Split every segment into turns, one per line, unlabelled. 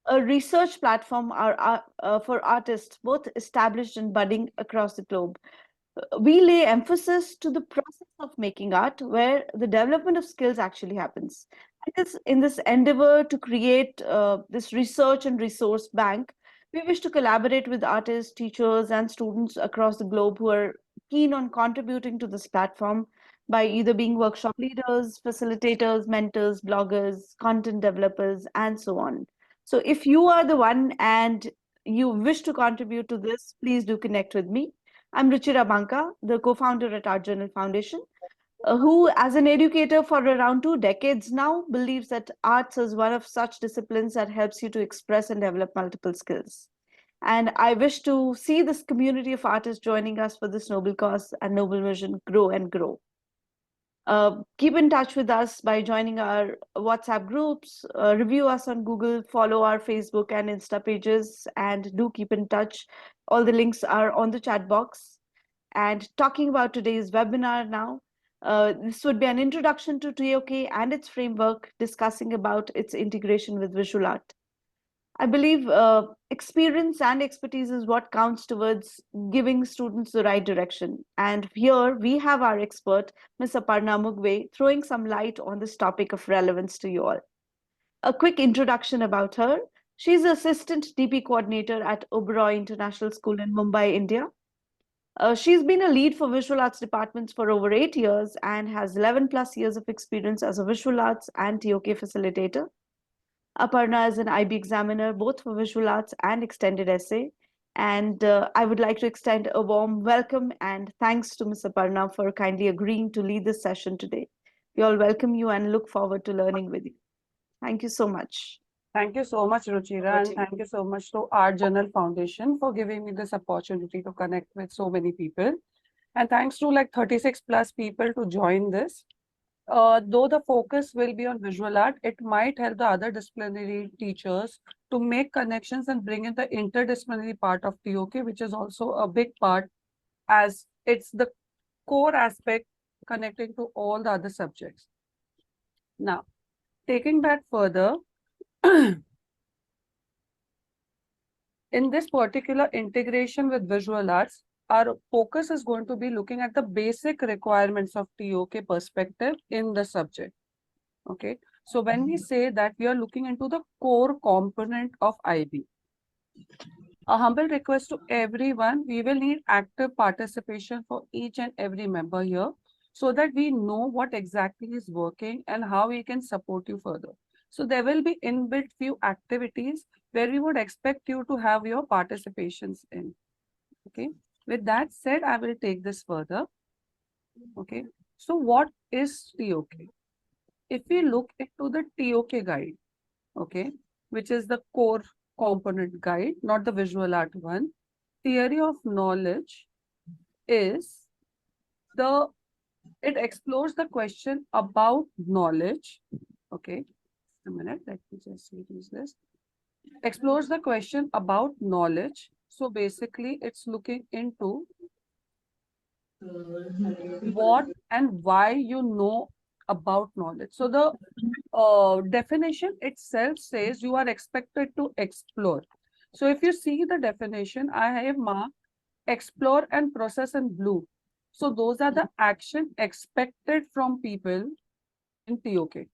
a research platform for artists, both established and budding across the globe. We lay emphasis to the process of making art, where the development of skills actually happens. In this endeavor to create this research and resource bank, we wish to collaborate with artists, teachers, and students across the globe who are keen on contributing to this platform by either being workshop leaders, facilitators, mentors, bloggers, content developers, and so on. So, if you are the one and you wish to contribute to this, please do connect with me. I'm Ruchira Banka, the co-founder at Art Journal Foundation, who, as an educator for around 2 decades now, believes that arts is one of such disciplines that helps you to express and develop multiple skills. And I wish to see this community of artists joining us for this noble cause and noble vision grow and grow. Keep in touch with us by joining our WhatsApp groups, review us on Google, follow our Facebook and Insta pages, and do keep in touch. All the links are on the chat box. And talking about today's webinar now, this would be an introduction to TOK and its framework, discussing about its integration with visual art. I believe experience and expertise is what counts towards giving students the right direction. And here we have our expert, Ms. Aparna Mugwe, throwing some light on this topic of relevance to you all. A quick introduction about her. She's Assistant DP Coordinator at Oberoi International School in Mumbai, India. She's been a lead for visual arts departments for over 8 years and has 11 plus years of experience as a visual arts and TOK facilitator. Aparna is an IB examiner, both for visual arts and extended essay. And I would like to extend a warm welcome and thanks to Ms. Aparna for kindly agreeing to lead this session today. We all welcome you and look forward to learning with you. Thank you so much.
Thank you so much, Ruchira, and thank you so much to Art Journal Foundation for giving me this opportunity to connect with so many people. And thanks to like 36 plus people to join this. Though the focus will be on visual art, it might help the other disciplinary teachers to make connections and bring in the interdisciplinary part of TOK, which is also a big part as it's the core aspect connecting to all the other subjects. Now, taking that further, in this particular integration with visual arts, our focus is going to be looking at the basic requirements of TOK perspective in the subject. Okay, so when we say that we are looking into the core component of IB, a humble request to everyone, we will need active participation for each and every member here so that we know what exactly is working and how we can support you further. So there will be inbuilt few activities where we would expect you to have your participations in. Okay. With that said, I will take this further. Okay. So what is TOK? If we look into the TOK guide, okay, which is the core component guide, not the visual art one, theory of knowledge is it explores the question about knowledge. Okay. A minute, let me just use this. Explores the question about knowledge. So basically, it's looking into what and why you know about knowledge. So the definition itself says you are expected to explore. So if you see the definition, I have marked explore and process in blue. So those are the action expected from people in TOK.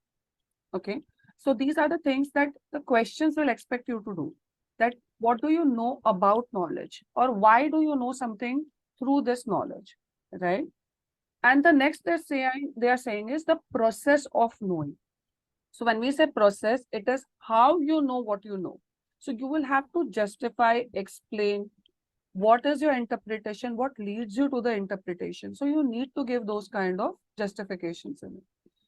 Okay. So these are the things that the questions will expect you to do. That what do you know about knowledge, or why do you know something through this knowledge, right? And the next they are saying is the process of knowing. So when we say process, it is how you know what you know. So you will have to justify, explain what is your interpretation, what leads you to the interpretation. So you need to give those kind of justifications in it.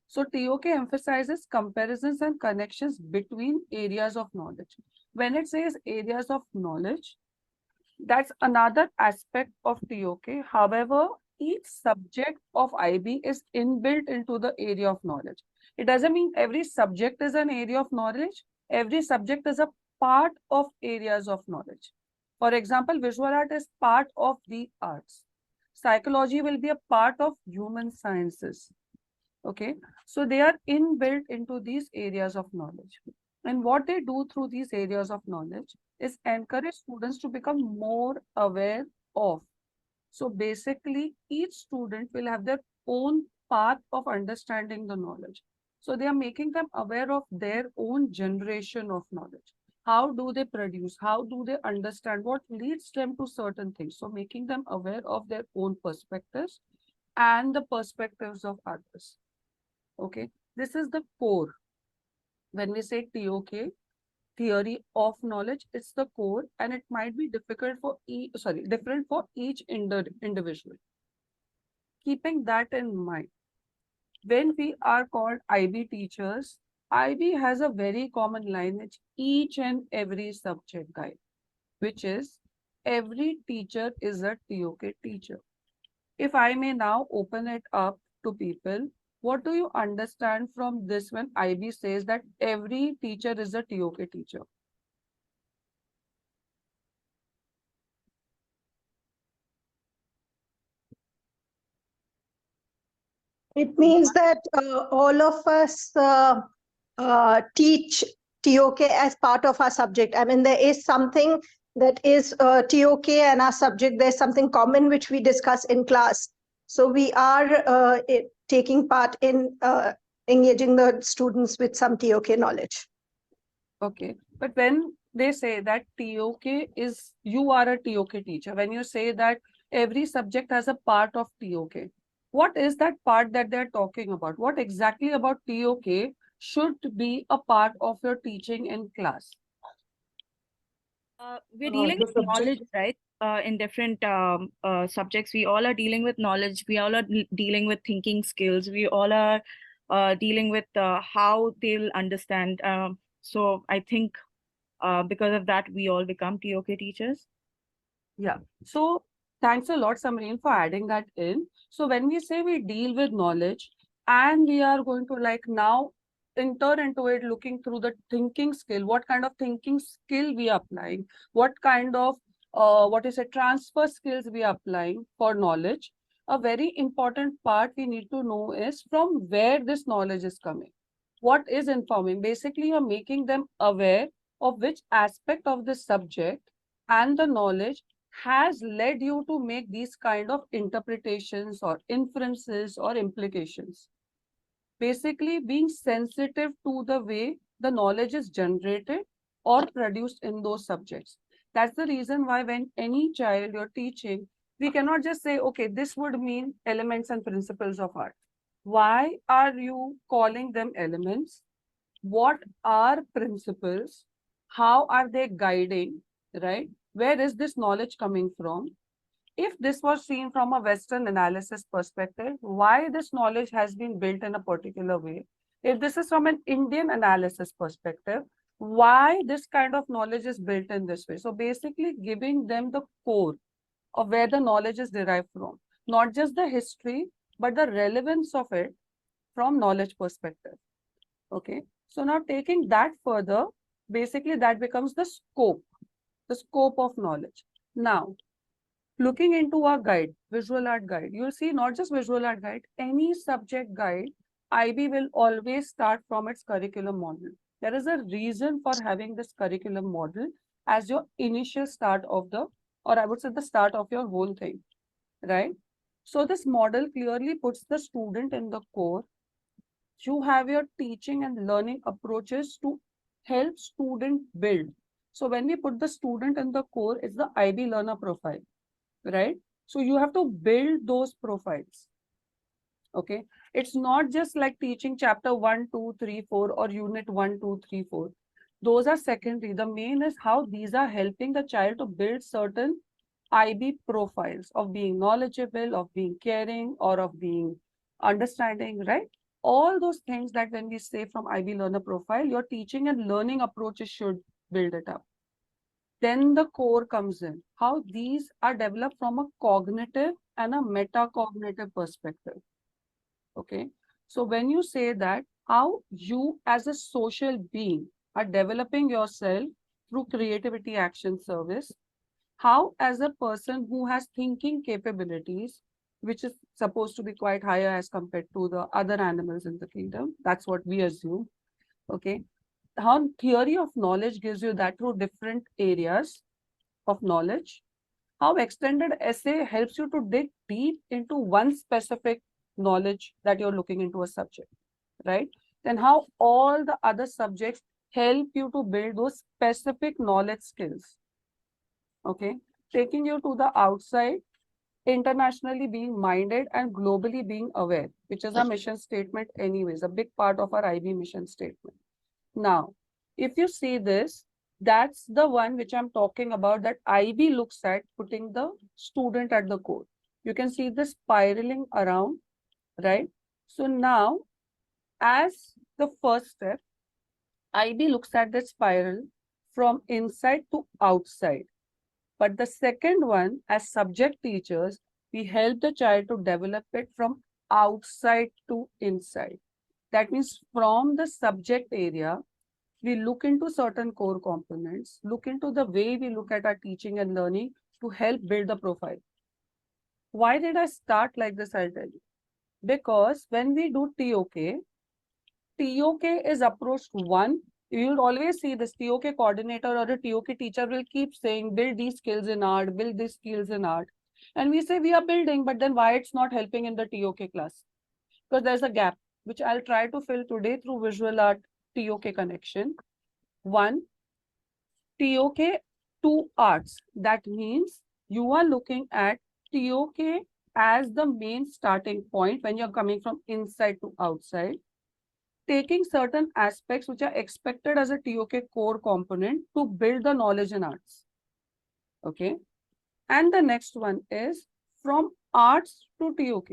So TOK emphasizes comparisons and connections between areas of knowledge. When it says areas of knowledge, that's another aspect of TOK. However, each subject of IB is inbuilt into the area of knowledge. It doesn't mean every subject is an area of knowledge. Every subject is a part of areas of knowledge. For example, visual art is part of the arts. Psychology will be a part of human sciences. Okay, so they are inbuilt into these areas of knowledge. And what they do through these areas of knowledge is encourage students to become more aware of. So basically, each student will have their own path of understanding the knowledge. So they are making them aware of their own generation of knowledge. How do they produce? How do they understand? What leads them to certain things? So making them aware of their own perspectives and the perspectives of others. Okay, this is the core. When we say TOK, theory of knowledge, it's the core, and it might be difficult for different for each individual. Keeping that in mind, when we are called IB teachers, IB has a very common lineage each and every subject guide, which is every teacher is a TOK teacher. If I may now open it up to people, what do you understand from this when IB says that every teacher is a TOK teacher?
It means that all of us teach TOK as part of our subject. I mean, there is something that is TOK and our subject. There's something common which we discuss in class. So we are taking part in engaging the students with some TOK knowledge.
Okay. But when they say that TOK is, you are a TOK teacher, when you say that every subject has a part of TOK, what is that part that they're talking about? What exactly about TOK should be a part of your teaching in class?
We're dealing
The
with
subject.
knowledge, right? In different subjects, we all are dealing with knowledge. We all are dealing with thinking skills. We all are dealing with how they'll understand. So I think because of that, we all become TOK teachers.
Yeah. So thanks a lot, Samreen, for adding that in. So when we say we deal with knowledge and we are going to like now enter into it looking through the thinking skill, what kind of thinking skill we are applying, what kind of transfer skills we are applying for knowledge. A very important part we need to know is from where this knowledge is coming. What is informing? Basically, you're making them aware of which aspect of the subject and the knowledge has led you to make these kind of interpretations or inferences or implications. Basically, being sensitive to the way the knowledge is generated or produced in those subjects. That's the reason why when any child you're teaching, we cannot just say, okay, this would mean elements and principles of art. Why are you calling them elements? What are principles? How are they guiding, right? Where is this knowledge coming from? If this was seen from a Western analysis perspective, why this knowledge has been built in a particular way? If this is from an Indian analysis perspective, why this kind of knowledge is built in this way? So basically giving them the core of where the knowledge is derived from, not just the history, but the relevance of it from knowledge perspective. Okay. So now taking that further, basically that becomes the scope of knowledge. Now, looking into our guide, visual art guide, you'll see not just visual art guide, any subject guide, IB will always start from its curriculum model. There is a reason for having this curriculum model as your initial start of the, or I would say the start of your whole thing, right? So this model clearly puts the student in the core. You have your teaching and learning approaches to help student build. So when we put the student in the core, it's the IB learner profile, right? So you have to build those profiles. Okay. It's not just like teaching chapter 1, 2, 3, 4 or unit 1, 2, 3, 4. Those are secondary. The main is how these are helping the child to build certain IB profiles of being knowledgeable, of being caring, or of being understanding, right? All those things that when we say from IB learner profile, your teaching and learning approaches should build it up. Then the core comes in, how these are developed from a cognitive and a metacognitive perspective. Okay. So when you say that, how you as a social being are developing yourself through creativity action service, how as a person who has thinking capabilities, which is supposed to be quite higher as compared to the other animals in the kingdom, that's what we assume. Okay. how theory of knowledge gives you that through different areas of knowledge. How extended essay helps you to dig deep into one specific knowledge that you're looking into a subject, right? Then how all the other subjects help you to build those specific knowledge skills, okay? Taking you to the outside, internationally being minded and globally being aware, which is a mission statement anyways, a big part of our IB mission statement. Now, if you see this, that's the one which I'm talking about, that IB looks at putting the student at the core. You can see this spiraling around, right? So now, as the first step, IB looks at the spiral from inside to outside. But the second one, as subject teachers, we help the child to develop it from outside to inside. That means from the subject area, we look into certain core components, look into the way we look at our teaching and learning to help build the profile. Why did I start like this? I'll tell you. Because when we do TOK, TOK is approached one. You will always see this TOK coordinator or a TOK teacher will keep saying, build these skills in art, build these skills in art. And we say we are building, but then why it's not helping in the TOK class? Because there's a gap, which I'll try to fill today through visual art TOK connection. One, TOK to arts. That means you are looking at TOK as the main starting point when you're coming from inside to outside, taking certain aspects which are expected as a TOK core component to build the knowledge in arts. Okay. And the next one is from arts to TOK.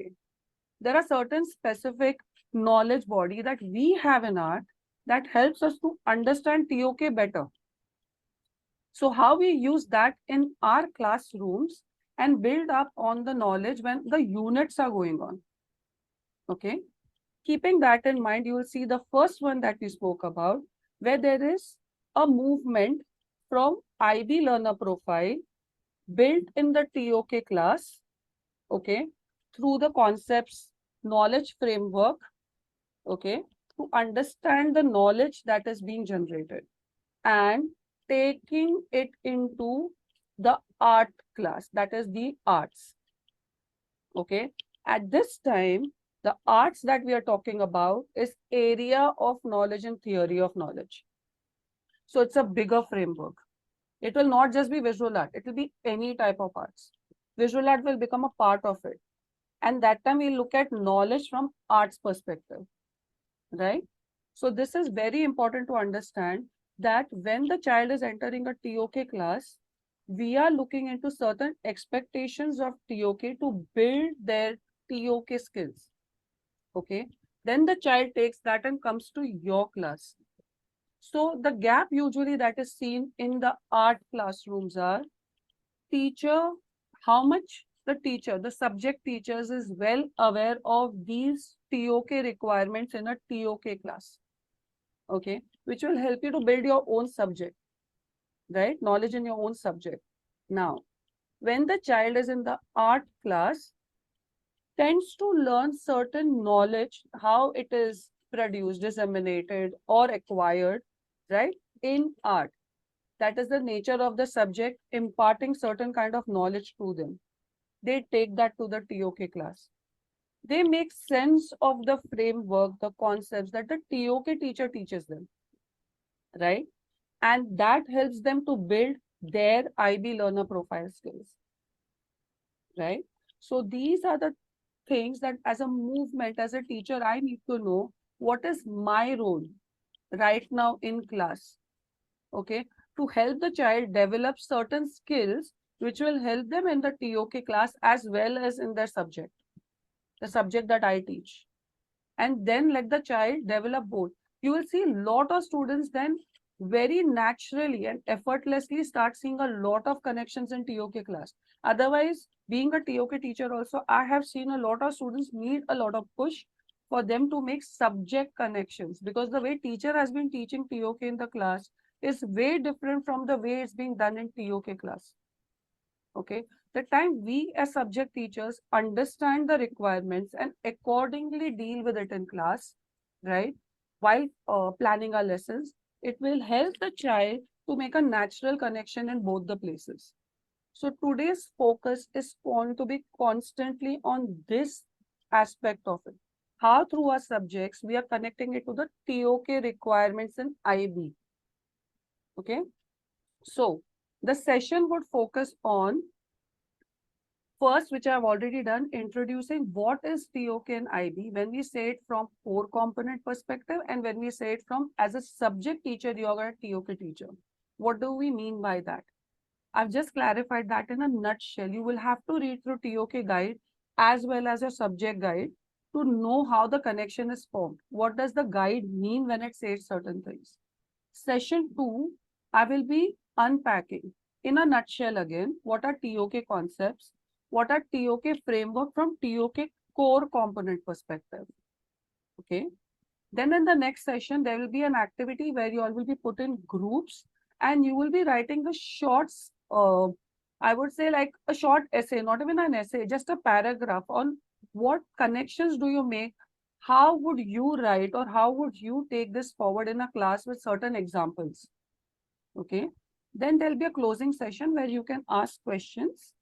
There are certain specific knowledge body that we have in art that helps us to understand TOK better. So how we use that in our classrooms and build up on the knowledge when the units are going on. Okay. Keeping that in mind, you will see the first one that we spoke about, where there is a movement from IB learner profile built in the TOK class, okay, through the concepts knowledge framework, okay, to understand the knowledge that is being generated and taking it into the art class, that is the arts. Okay. At this time, the arts that we are talking about is area of knowledge and theory of knowledge. So it's a bigger framework. It will not just be visual art. It will be any type of arts. Visual art will become a part of it. And that time we look at knowledge from arts perspective, right? So this is very important to understand that when the child is entering a TOK class, we are looking into certain expectations of TOK to build their TOK skills. Okay. Then the child takes that and comes to your class. So the gap usually that is seen in the art classrooms are teacher, how much the teacher, the subject teachers is well aware of these TOK requirements in a TOK class. Okay. Which will help you to build your own subject, right? Knowledge in your own subject. Now, when the child is in the art class, tends to learn certain knowledge, how it is produced, disseminated, or acquired, right, in art. That is the nature of the subject, imparting certain kind of knowledge to them. They take that to the TOK class. They make sense of the framework, the concepts that the TOK teacher teaches them, right? And that helps them to build their IB learner profile skills, right? So these are the things that as a movement, as a teacher, I need to know what is my role right now in class, okay, to help the child develop certain skills which will help them in the TOK class as well as in their subject, the subject that I teach. And then let the child develop both. You will see a lot of students then very naturally and effortlessly start seeing a lot of connections in TOK class. Otherwise, being a TOK teacher also, I have seen a lot of students need a lot of push for them to make subject connections, because the way teacher has been teaching TOK in the class is way different from the way it's being done in TOK class. Okay. The time we as subject teachers understand the requirements and accordingly deal with it in class, right, while planning our lessons, It will help the child to make a natural connection in both the places. So today's focus is going to be constantly on this aspect of it. How through our subjects we are connecting it to the TOK requirements in IB. Okay. So the session would focus on first, which I've already done, introducing what is TOK and IB when we say it from core component perspective and when we say it from as a subject teacher, you're a TOK teacher. What do we mean by that? I've just clarified that in a nutshell. You will have to read through TOK guide as well as your subject guide to know how the connection is formed. What does the guide mean when it says certain things? Session 2, I will be unpacking in a nutshell again, what are TOK concepts, what are TOK framework from TOK core component perspective. Okay. Then in the next session, there will be an activity where you all will be put in groups and you will be writing a short, I would say like a short essay, not even an essay, just a paragraph on what connections do you make, how would you write or how would you take this forward in a class with certain examples. Okay. Then there'll be a closing session where you can ask questions,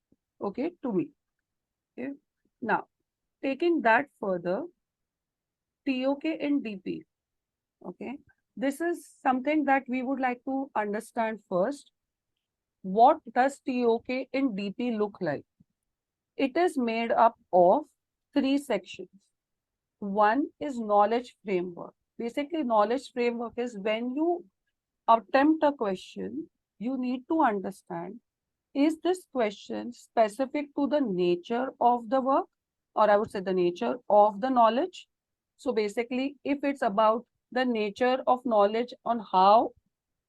okay, to me. Okay. Now, taking that further, TOK in DP. Okay. This is something that we would like to understand first. What does TOK in DP look like? It is made up of 3 sections. One is knowledge framework. Basically, knowledge framework is when you attempt a question, you need to understand, is this question specific to the nature of the work, or I would say the nature of the knowledge? So basically, if it's about the nature of knowledge on how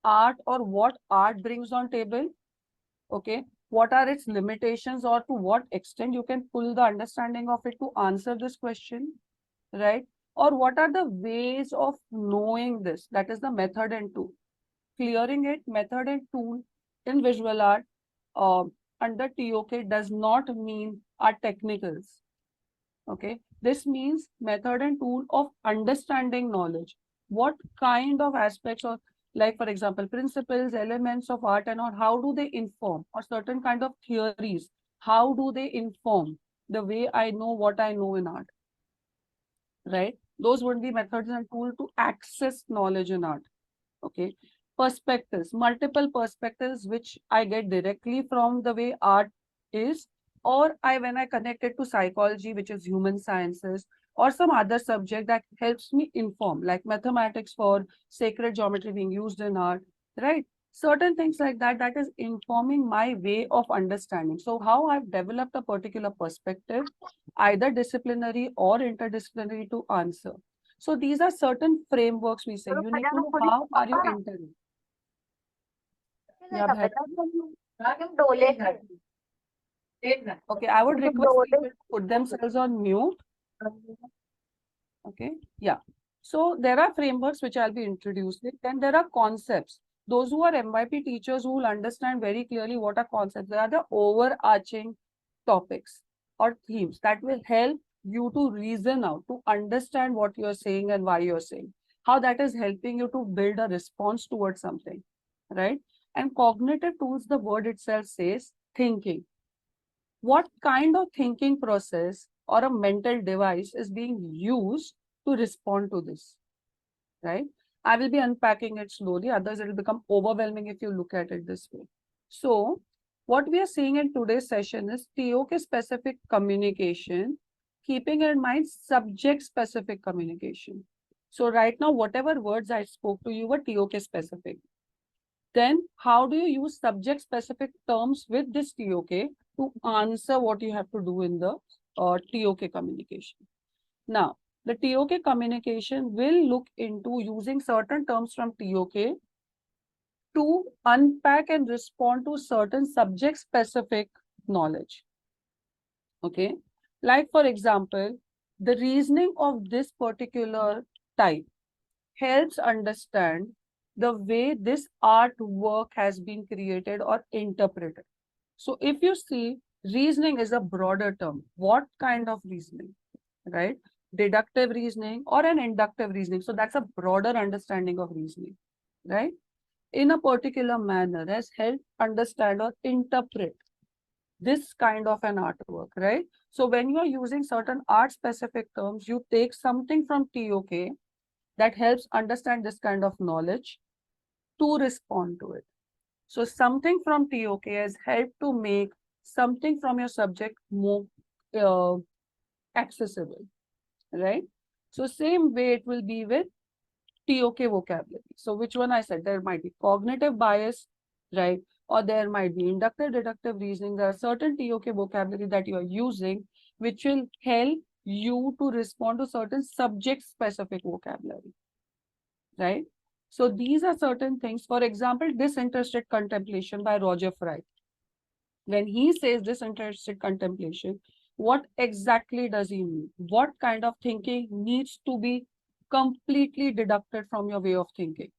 art or what art brings on table, okay, what are its limitations or to what extent you can pull the understanding of it to answer this question, right? Or what are the ways of knowing this? That is the method and tool. Clearing it, method and tool in visual art under TOK does not mean our technicals. Okay, this means method and tool of understanding knowledge. What kind of aspects of, like for example, principles, elements of art and all, how do they inform, or certain kind of theories, how do they inform the way I know what I know in art, right? Those would be methods and tool to access knowledge in art. Okay, perspectives, multiple perspectives which I get directly from the way art is, or when I connect it to psychology, which is human sciences, or some other subject that helps me inform, like mathematics for sacred geometry being used in art, right? Certain things like that, that is informing my way of understanding. So how I've developed a particular perspective, either disciplinary or interdisciplinary to answer. So these are certain frameworks we say. You need to know how are you entering. Yeah, okay, I would request people to put themselves on mute. Okay, yeah. So there are frameworks which I'll be introducing. Then there are concepts. Those who are MYP teachers who will understand very clearly what are concepts. They are the overarching topics or themes that will help you to reason out, to understand what you're saying and why you're saying. How that is helping you to build a response towards something, right? And cognitive tools, the word itself says thinking. What kind of thinking process or a mental device is being used to respond to this, right? I will be unpacking it slowly, otherwise it will become overwhelming if you look at it this way. So what we are seeing in today's session is TOK specific communication, keeping in mind subject specific communication. So right now, whatever words I spoke to you were TOK specific. Then how do you use subject specific terms with this TOK to answer what you have to do in the TOK communication? Now, the TOK communication will look into using certain terms from TOK to unpack and respond to certain subject specific knowledge. Okay, like for example, the reasoning of this particular type helps understand the way this artwork has been created or interpreted. So if you see, reasoning is a broader term. What kind of reasoning, right? Deductive reasoning or an inductive reasoning. So that's a broader understanding of reasoning. right? In a particular manner has helped understand or interpret this kind of an artwork, right? So when you are using certain art specific terms, you take something from TOK that helps understand this kind of knowledge to respond to it. So something from TOK has helped to make something from your subject more uh, accessible, right? So same way it will be with TOK vocabulary. So which one I said? There might be cognitive bias, right? Or there might be inductive deductive reasoning. There are certain TOK vocabulary that you are using which will help you to respond to certain subject specific vocabulary, right? So these are certain things. For example, disinterested contemplation by Roger Fry. When he says disinterested contemplation, what exactly does he mean? What kind of thinking needs to be completely deducted from your way of thinking,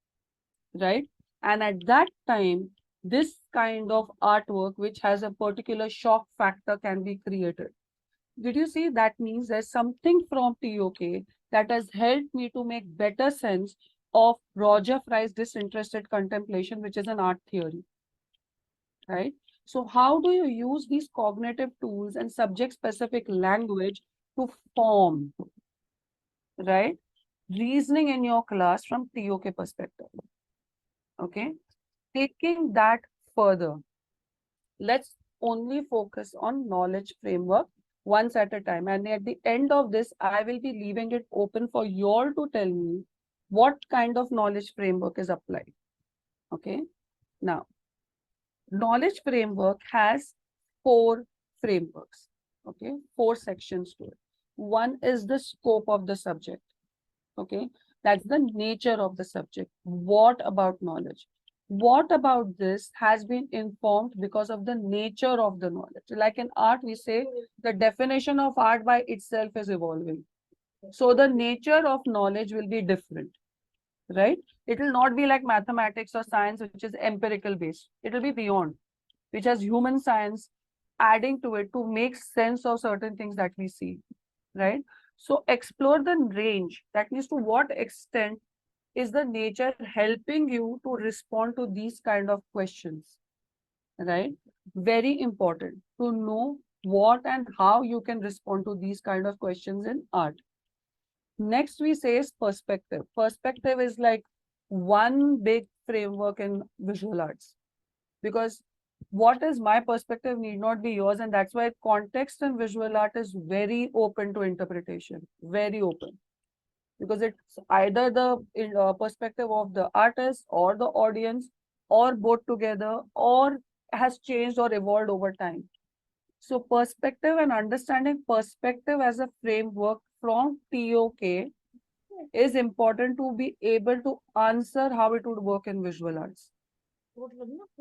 right? And at that time, this kind of artwork, which has a particular shock factor, can be created. Did you see? That means there's something from TOK that has helped me to make better sense of Roger Fry's disinterested contemplation, which is an art theory, right? So how do you use these cognitive tools and subject-specific language to form, right, reasoning in your class from TOK perspective? Okay, taking that further, let's only focus on knowledge framework once at a time. And at the end of this, I will be leaving it open for you all to tell me what kind of knowledge framework is applied. Okay, now knowledge framework has four frameworks, okay, four sections to it. One is the scope of the subject, okay, that's the nature of the subject. What about knowledge? What about this has been informed because of the nature of the knowledge. Like in art, we say the definition of art by itself is evolving. So the nature of knowledge will be different, right? It will not be like mathematics or science, which is empirical based. It will be beyond, which has human science adding to it to make sense of certain things that we see, right? So explore the range. That means to what extent is the nature helping you to respond to these kind of questions, right? Very important to know what and how you can respond to these kind of questions in art. Next, we say is perspective. Perspective is like one big framework in visual arts, because what is my perspective need not be yours, and that's why context in visual art is very open to interpretation, very open, because it's either the perspective of the artist or the audience, or both together, or has changed or evolved over time. So perspective and understanding perspective as a framework from TOK is important to be able to answer how it would work in visual arts.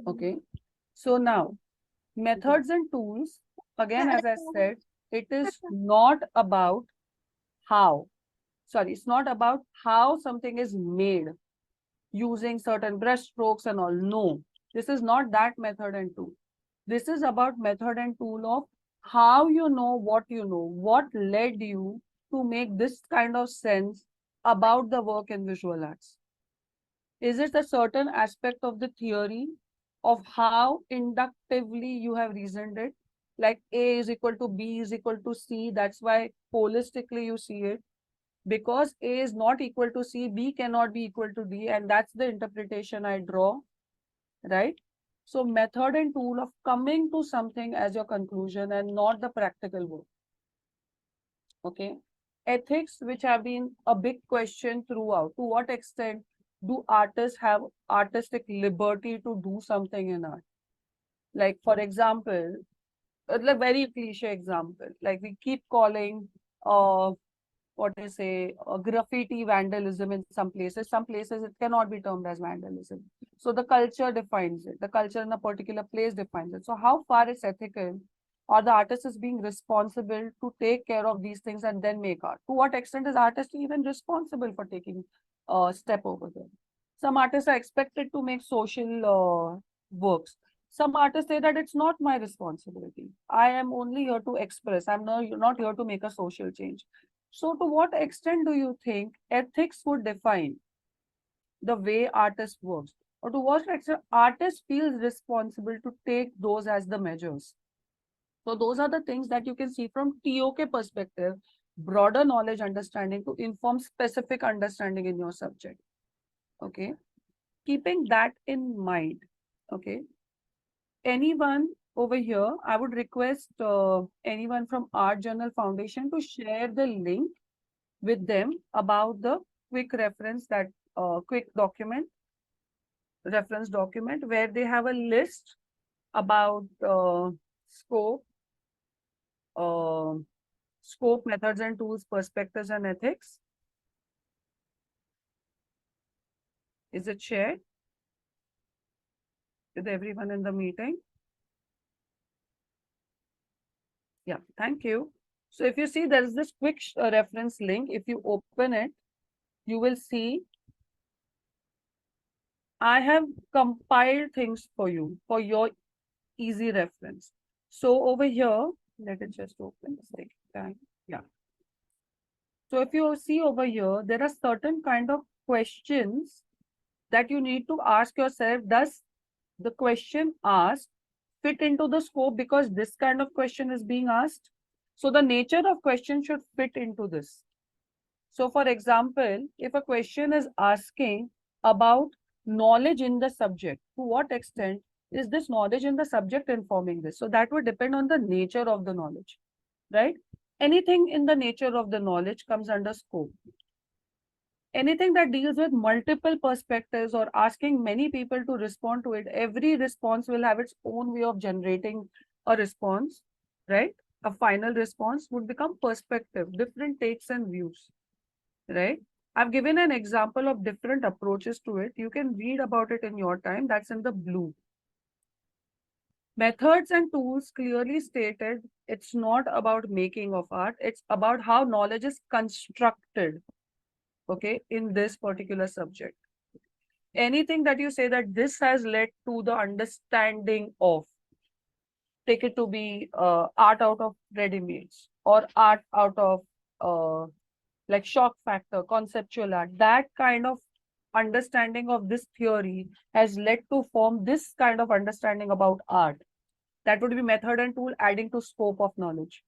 Okay. So now, methods and tools, again, as I said, it is not about how. Sorry, it's not about how something is made using certain brush strokes and all. No, this is not that method and tool. This is about method and tool of how you know what you know, what led you to make this kind of sense about the work in visual arts. Is it a certain aspect of the theory of how inductively you have reasoned it? Like A is equal to B is equal to C. That's why holistically you see it. Because A is not equal to C, B cannot be equal to D. And that's the interpretation I draw, right? So method and tool of coming to something as your conclusion and not the practical work. Okay. Ethics, which have been a big question throughout. To what extent do artists have artistic liberty to do something in art? Like, for example, a very cliche example, like we keep calling what do you say, graffiti vandalism in some places. Some places it cannot be termed as vandalism. So the culture defines it. The culture in a particular place defines it. So how far it's ethical, or the artist is being responsible to take care of these things and then make art? To what extent is artist even responsible for taking a step over there? Some artists are expected to make social works. Some artists say that it's not my responsibility. I am only here to express. I'm not here to make a social change. So to what extent do you think ethics would define the way artist works, or to what extent artist feels responsible to take those as the measures. So those are the things that you can see from TOK perspective, broader knowledge understanding to inform specific understanding in your subject. Okay. Keeping that in mind, okay, anyone over here, I would request anyone from Art Journal Foundation to share the link with them about the quick reference, that quick reference document where they have a list about scope, uh, scope, methods and tools, perspectives and ethics. Is it shared with everyone in the meeting? Yeah, thank you. So if you see, there is this quick reference link. If you open it, you will see I have compiled things for you for your easy reference. So over here, let it just open. Let's take time. Yeah. So if you see over here, there are certain kind of questions that you need to ask yourself. Does the question asked fit into the scope, because this kind of question is being asked? So the nature of question should fit into this. So for example, if a question is asking about knowledge in the subject, to what extent is this knowledge in the subject informing this? So that would depend on the nature of the knowledge, right? Anything in the nature of the knowledge comes under scope. Anything that deals with multiple perspectives or asking many people to respond to it, every response will have its own way of generating a response, right? A final response would become perspective, different takes and views, right? I've given an example of different approaches to it. You can read about it in your time. That's in the blue. Methods and tools clearly stated, it's not about making of art. It's about how knowledge is constructed, okay, in this particular subject. Anything that you say that this has led to the understanding of, take it to be art out of ready-mades or art out of like shock factor, conceptual art, that kind of understanding of this theory has led to form this kind of understanding about art. That would be method and tool adding to scope of knowledge,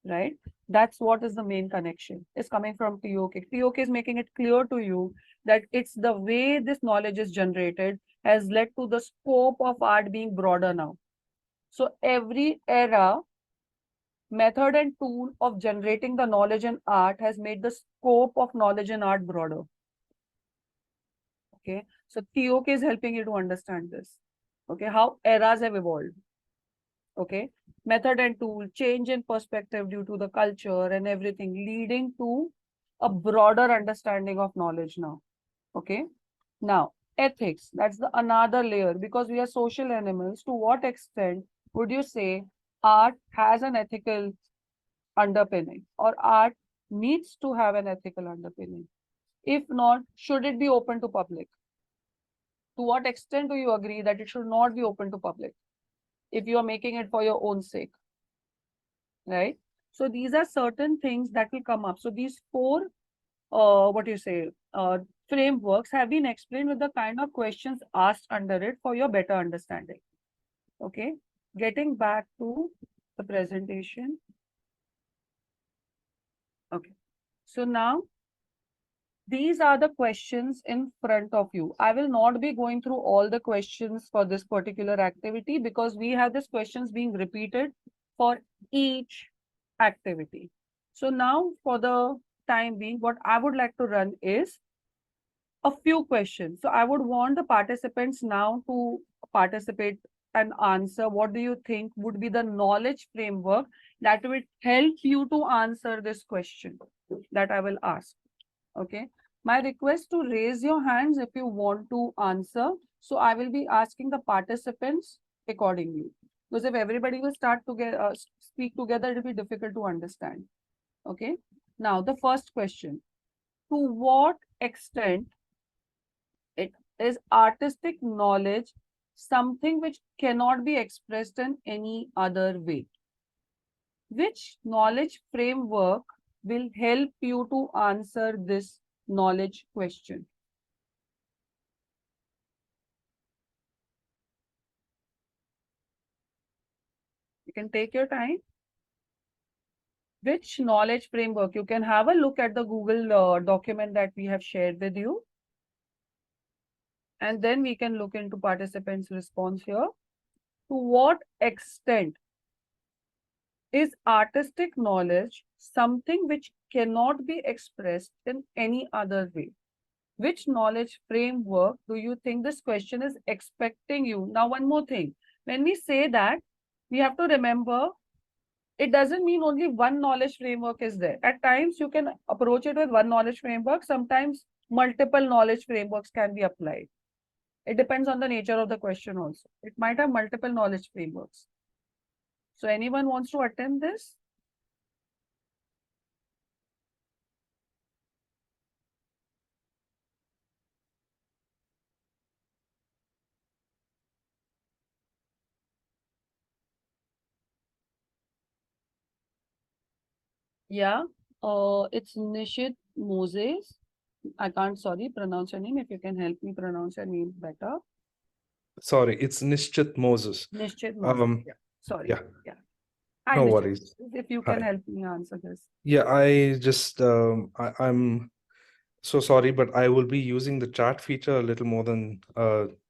right? That's what is the main connection. It's coming from TOK. TOK is making it clear to you that it's the way this knowledge is generated has led to the scope of art being broader now. So every era, method and tool of generating the knowledge in art has made the scope of knowledge in art broader. Okay, so TOK is helping you to understand this. Okay, how eras have evolved. Okay, method and tool, change in perspective due to the culture and everything, leading to a broader understanding of knowledge now. Okay, now ethics, that's the another layer, because we are social animals. To what extent would you say art has an ethical underpinning, or art needs to have an ethical underpinning? If not, should it be open to public? To what extent do you agree that it should not be open to public if you are making it for your own sake, right? So these are certain things that will come up. So these four, what you say, frameworks have been explained with the kind of questions asked under it for your better understanding. Okay, getting back to the presentation. Okay, so now these are the questions in front of you. I will not be going through all the questions for this particular activity because we have these questions being repeated for each activity. So now for the time being, what I would like to run is a few questions. So I would want the participants now to participate and answer. What do you think would be the knowledge framework that will help you to answer this question that I will ask? Okay. My request to raise your hands if you want to answer. So I will be asking the participants accordingly. Because if everybody will start to speak together, it will be difficult to understand. Okay. Now the first question. To what extent it is artistic knowledge something which cannot be expressed in any other way? Which knowledge framework will help you to answer this knowledge question? can take your time. Which knowledge framework? You can have a look at the Google document that we have shared with you. And then we can look into participants' response here. To what extent is artistic knowledge something which cannot be expressed in any other way? Which knowledge framework do you think this question is expecting you? Now, one more thing. When we say that, we have to remember it doesn't mean only one knowledge framework is there. At times, you can approach it with one knowledge framework. Sometimes, multiple knowledge frameworks can be applied. It depends on the nature of the question also. It might have multiple knowledge frameworks. So, anyone wants to attend this? Yeah, it's Nishit Moses. I can't, sorry, pronounce your name. If you can help me pronounce your name better.
Sorry, it's Nishchit Moses.
Nishit Moses. Yeah, sorry.
Yeah.
Hi,
No
Nishit.
worries.
If you can
Hi.
help me answer this.
Yeah, I'm so sorry, but I will be using the chat feature a little more than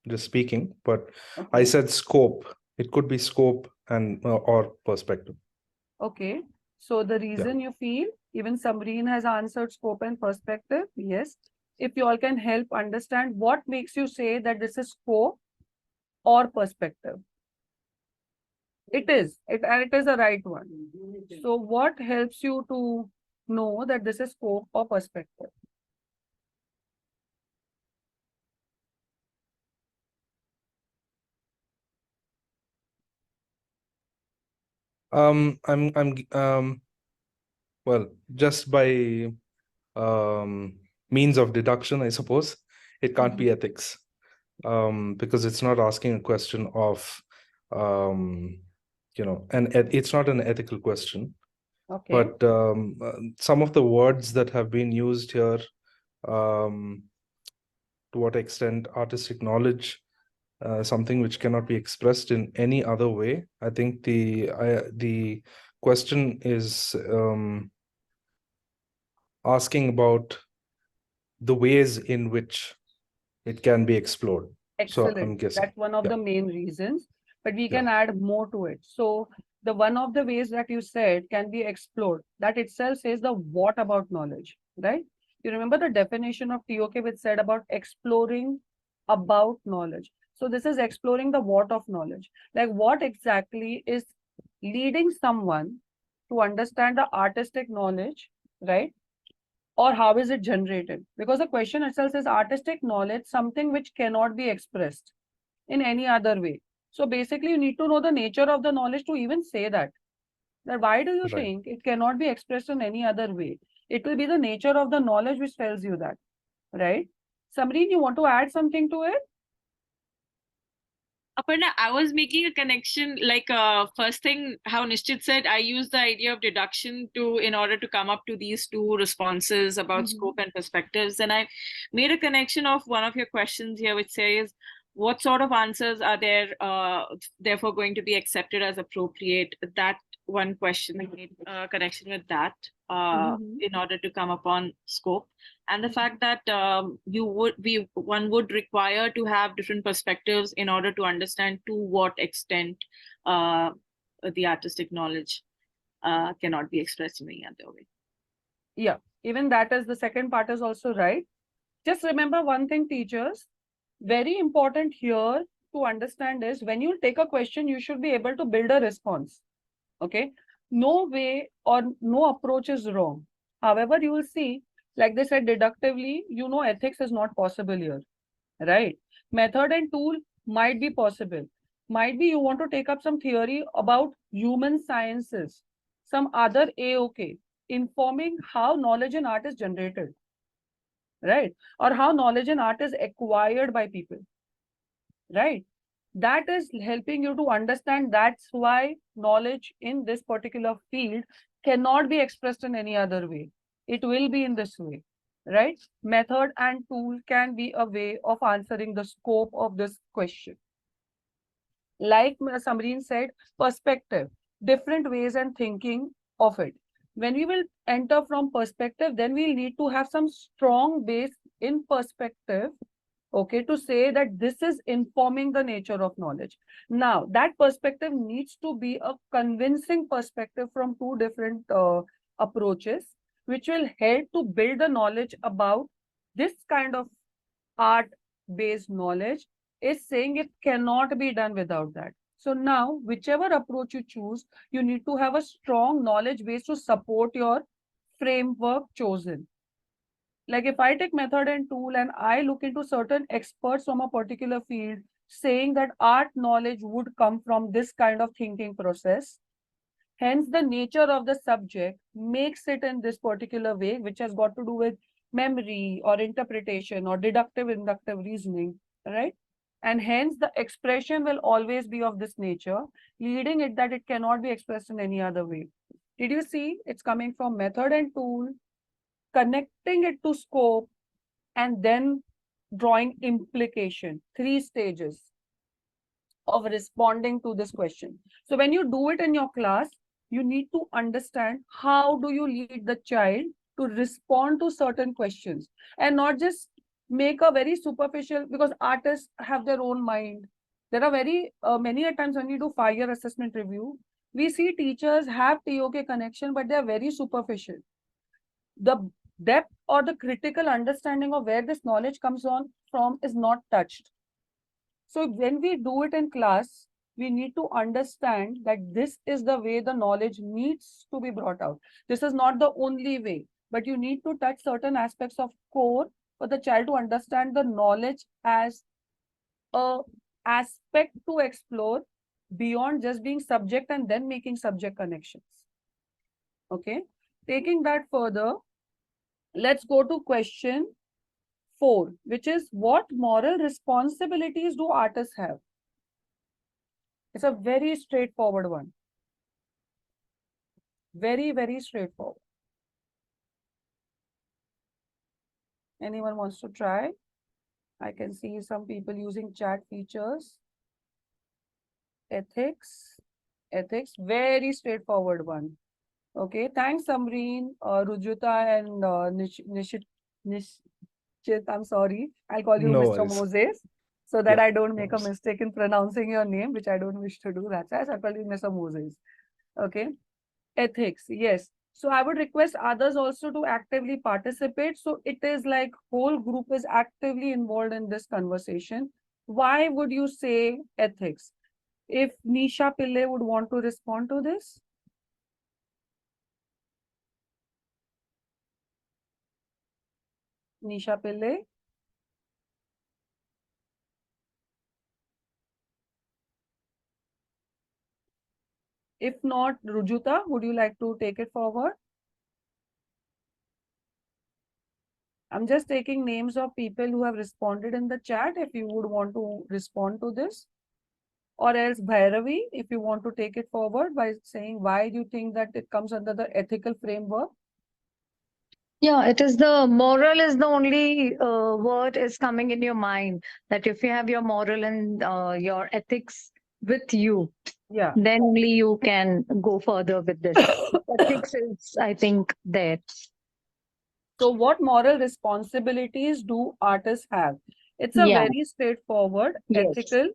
just speaking. But I
Okay.
said scope. It could be scope and or perspective.
Okay. So the reason you feel, even Samreen has answered scope and perspective. Yes. If you all can help understand what makes you say that this is scope or perspective. It is. And it is the right one. So what helps you to know that this is scope or perspective?
Well, just by means of deduction, I suppose. It can't be ethics. Because it's not asking a question of it's not an ethical question.
Okay.
But some of the words that have been used here, to what extent artistic knowledge, something which cannot be expressed in any other way. I think the question is asking about the ways in which it can be explored.
Excellent.
So I'm guessing.
That's one of
Yeah.
the main reasons, but we can add more to it. So the one of the ways that you said can be explored, that itself says the what about knowledge, right? You remember the definition of TOK which said about exploring about knowledge. So this is exploring the what of knowledge. Like what exactly is leading someone to understand the artistic knowledge, right? Or how is it generated? Because the question itself says artistic knowledge, something which cannot be expressed in any other way. So basically, you need to know the nature of the knowledge to even say that. That why do you
Right.
think it cannot be expressed in any other way? It will be the nature of the knowledge which tells you that, right? Samreen, you want to add something to it?
Aparna, I was making a connection, like first thing, how Nishchit said, I used the idea of deduction in order to come up to these two responses about scope and perspectives. And I made a connection of one of your questions here, which says, what sort of answers are there, therefore going to be accepted as appropriate? That one question, I made a connection with that in order to come upon scope. And the fact that one would require to have different perspectives in order to understand to what extent the artistic knowledge cannot be expressed in any other way.
Yeah, even that is the second part is also right. Just remember one thing, teachers, very important here to understand is when you take a question, you should be able to build a response. Okay, no way or no approach is wrong. However, you will see, like they said, deductively, ethics is not possible here, right? Method and tool might be possible. Might be you want to take up some theory about human sciences, some other AOK, informing how knowledge in art is generated, right? Or how knowledge in art is acquired by people, right? That is helping you to understand that's why knowledge in this particular field cannot be expressed in any other way. It will be in this way, right? Method and tool can be a way of answering the scope of this question. Like Samreen said, perspective. different ways and thinking of it. When we will enter from perspective, then we'll need to have some strong base in perspective, okay, to say that this is informing the nature of knowledge. Now, that perspective needs to be a convincing perspective from two different approaches, which will help to build the knowledge about this kind of art-based knowledge, is saying it cannot be done without that. So now, whichever approach you choose, you need to have a strong knowledge base to support your framework chosen. Like if I take method and tool and I look into certain experts from a particular field saying that art knowledge would come from this kind of thinking process, hence the nature of the subject makes it in this particular way, which has got to do with memory or interpretation or deductive inductive reasoning, right? And hence the expression will always be of this nature, leading it that it cannot be expressed in any other way. Did you see? It's coming from method and tool, connecting it to scope, and then drawing implication. 3 stages of responding to this question. So when you do it in your class, you need to understand how do you lead the child to respond to certain questions, and not just make a very superficial, because artists have their own mind. There are very many a times when you do 5-year assessment review, we see teachers have TOK connection, but they are very superficial. The depth or the critical understanding of where this knowledge comes on from is not touched. So when we do it in class, we need to understand that this is the way the knowledge needs to be brought out. This is not the only way, but you need to touch certain aspects of core for the child to understand the knowledge as a aspect to explore beyond just being subject and then making subject connections. Okay, taking that further, let's go to question 4, which is what moral responsibilities do artists have? It's a very straightforward one. Very, very straightforward. Anyone wants to try? I can see some people using chat features. Ethics. Ethics, very straightforward one. Okay, thanks Samreen, Rujuta and Nishit, I'm sorry. I'll call you
No
Mr.
worries.
Moses, so that
Yeah,
I don't
no
make a
worries.
mistake in pronouncing your name, which I don't wish to do. That's why I'll call you Mr. Moses. Okay. Ethics, yes. So I would request others also to actively participate. So it is like whole group is actively involved in this conversation. Why would you say ethics? If Nisha Pillai would want to respond to this. Nisha Pillai. If not, Rujuta, would you like to take it forward? I'm just taking names of people who have responded in the chat if you would want to respond to this. Or else Bhairavi, if you want to take it forward by saying why do you think that it comes under the ethical framework?
Yeah, it is the moral is the only word is coming in your mind, that if you have your moral and your ethics with you,
Yeah.
then only you can go further with this. Ethics is, I think, there.
So what moral responsibilities do artists have? It's a
Yeah.
very straightforward
Yes.
ethical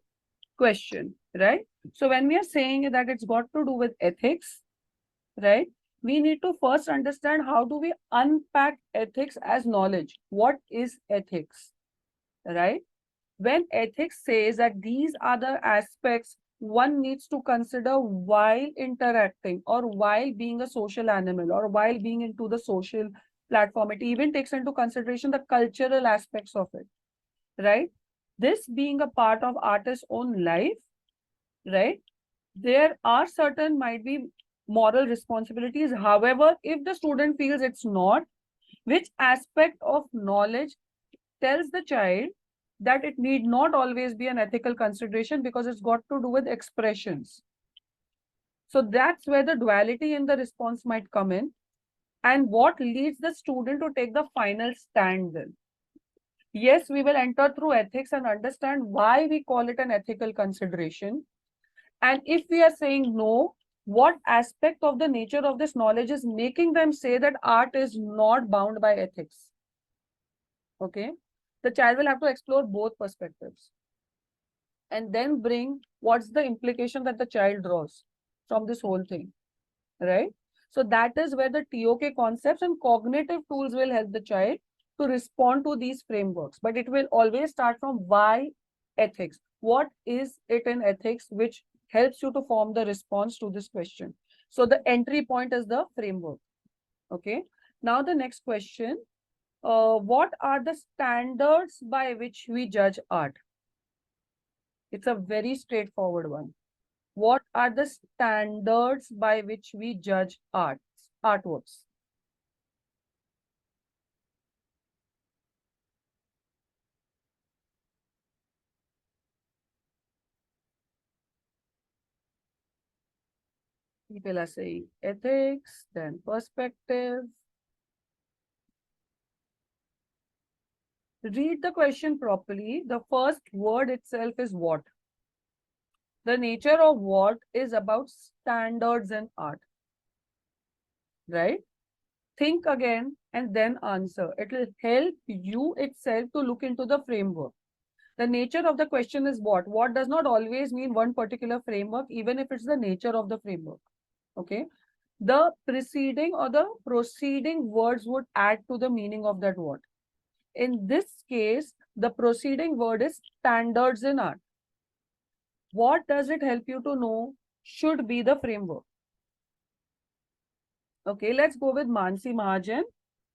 question, right? So when we are saying that it's got to do with ethics, right? We need to first understand how do we unpack ethics as knowledge. What is ethics, right? When ethics says that these are the aspects one needs to consider while interacting or while being a social animal or while being into the social platform, it even takes into consideration the cultural aspects of it, right? This being a part of artist's own life, right? There are certain might be moral responsibilities. However, if the student feels it's not, which aspect of knowledge tells the child that it need not always be an ethical consideration because it's got to do with expressions. So that's where the duality in the response might come in, and what leads the student to take the final stand then. Yes, we will enter through ethics and understand why we call it an ethical consideration. And if we are saying no, What aspect of the nature of this knowledge is making them say that art is not bound by ethics? Okay. The child will have to explore both perspectives and then bring what's the implication that the child draws from this whole thing, right? So that is where the TOK concepts and cognitive tools will help the child to respond to these frameworks. But it will always start from why ethics. What is it in ethics which helps you to form the response to this question? So the entry point is the framework. Okay. Now the next question. What are the standards by which we judge art? It's a very straightforward one. What are the standards by which we judge artworks? People are saying ethics, then perspective. Read the question properly. The first word itself is what? The nature of what is about standards in art, right? Think again and then answer. It will help you itself to look into the framework. The nature of the question is what? What does not always mean one particular framework, even if it's the nature of the framework. Okay. The preceding or the proceeding words would add to the meaning of that word. In this case, the preceding word is standards in art. What does it help you to know should be the framework? Okay, let's go with Mansi Mahajan.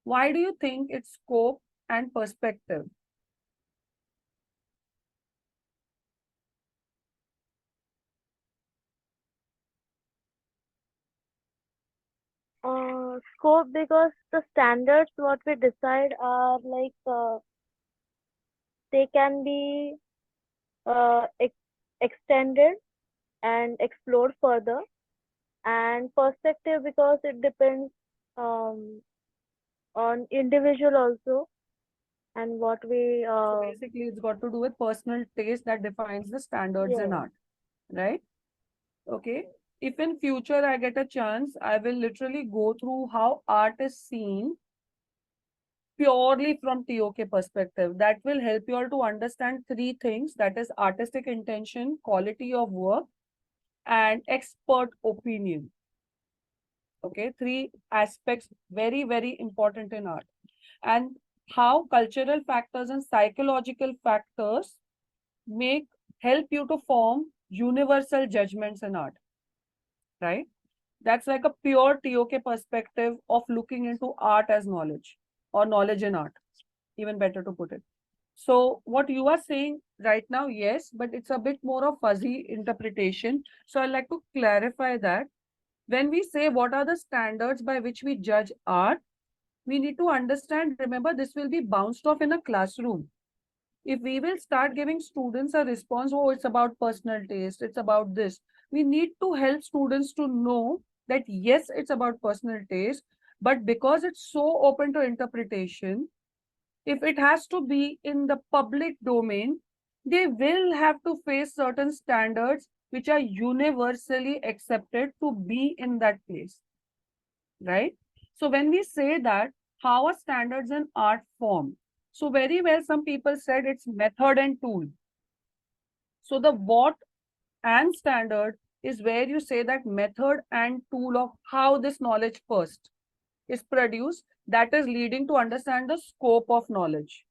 Why do you think it's scope and perspective?
Scope, because the standards what we decide are like they can be extended and explored further, and perspective because it depends um, on individual also, and what we
So basically, it's got to do with personal taste that defines the standards in
yes.
art, right? Okay. If in future I get a chance, I will literally go through how art is seen purely from TOK perspective. That will help you all to understand three things, that is artistic intention, quality of work, and expert opinion. Okay, three aspects very, very important in art. And how cultural factors and psychological factors help you to form universal judgments in art, right? That's like a pure TOK perspective of looking into art as knowledge or knowledge in art, even better to put it. So what you are saying right now, yes, but it's a bit more of fuzzy interpretation. So I'd like to clarify that when we say what are the standards by which we judge art, we need to understand, remember, this will be bounced off in a classroom. If we will start giving students a response, oh, it's about personal taste, it's about this, we need to help students to know that yes, it's about personal taste, but because it's so open to interpretation, if it has to be in the public domain, they will have to face certain standards which are universally accepted to be in that place, right? So when we say that, how are standards in art formed? So very well, some people said it's method and tool. So the what and standard is where you say that method and tool of how this knowledge first is produced, that is leading to understand the scope of knowledge.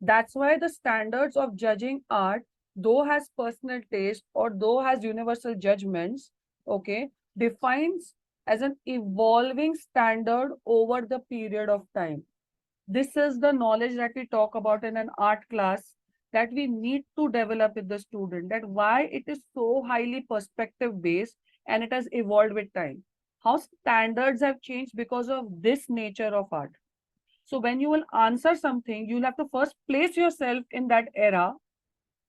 That's why the standards of judging art, though has personal taste or though has universal judgments, okay, defines as an evolving standard over the period of time. This is the knowledge that we talk about in an art class that we need to develop with the student, that why it is so highly perspective based and it has evolved with time. How standards have changed because of this nature of art. So when you will answer something, you'll have to first place yourself in that era.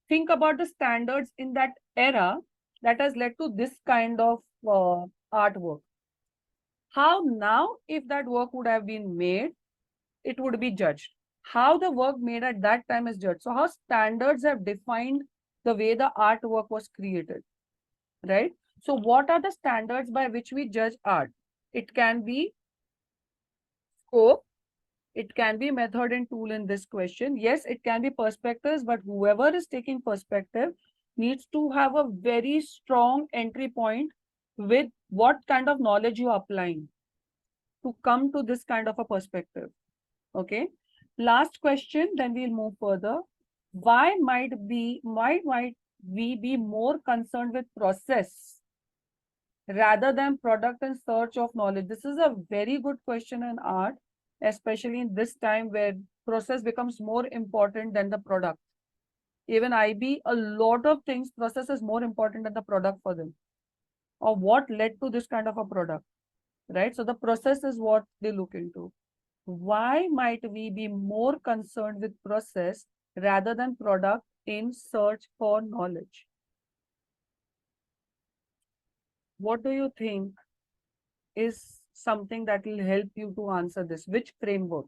Think about the standards in that era that has led to this kind of artwork. How now, if that work would have been made, it would be judged. How the work made at that time is judged. So how standards have defined the way the artwork was created, right? So what are the standards by which we judge art? It can be scope, it can be method and tool in this question. Yes, it can be perspectives, but whoever is taking perspective needs to have a very strong entry point with what kind of knowledge you are applying to come to this kind of a perspective. Okay. Last question, then we'll move further. Why might we be more concerned with process rather than product and search of knowledge? This is a very good question in art, especially in this time where process becomes more important than the product. Even IB, a lot of things, process is more important than the product for them. Or what led to this kind of a product, right? So the process is what they look into. Why might we be more concerned with process rather than product in search for knowledge? What do you think is something that will help you to answer this? Which framework?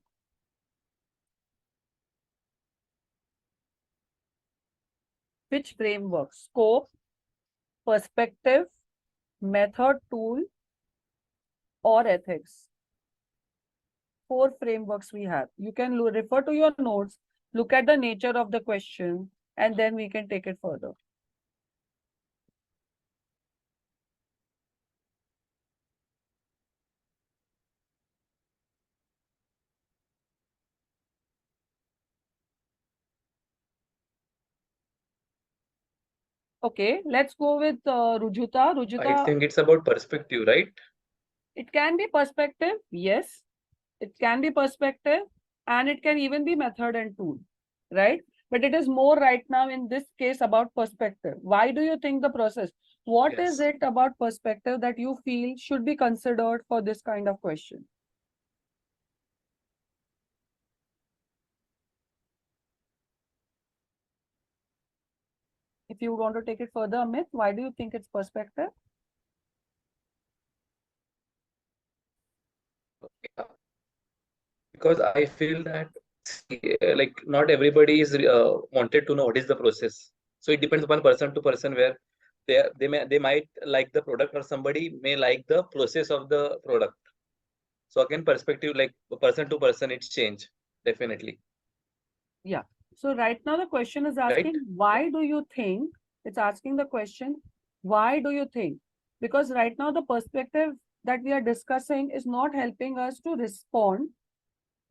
Which framework? Scope, perspective, method, tool, or ethics? 4 frameworks we have. You can refer to your notes, look at the nature of the question, and then we can take it further. Okay, let's go with Rujuta.
I
Rujuta,
think it's about perspective, right?
it can be perspective, yes. It can be perspective, and it can even be method and tool, right? But it is more right now in this case about perspective. Why do you think the process? What is
Yes.
it about perspective that you feel should be considered for this kind of question? If you want to take it further, Amit, why do you think it's perspective?
Yeah. Because I feel that, see, like not everybody is wanted to know what is the process. So it depends upon person to person where they might like the product or somebody may like the process of the product. So again, perspective like person to person, it's change definitely,
Yeah. So right now the question is
right?
asking, why do you think? It's asking the question, why do you think? Because right now the perspective that we are discussing is not helping us to respond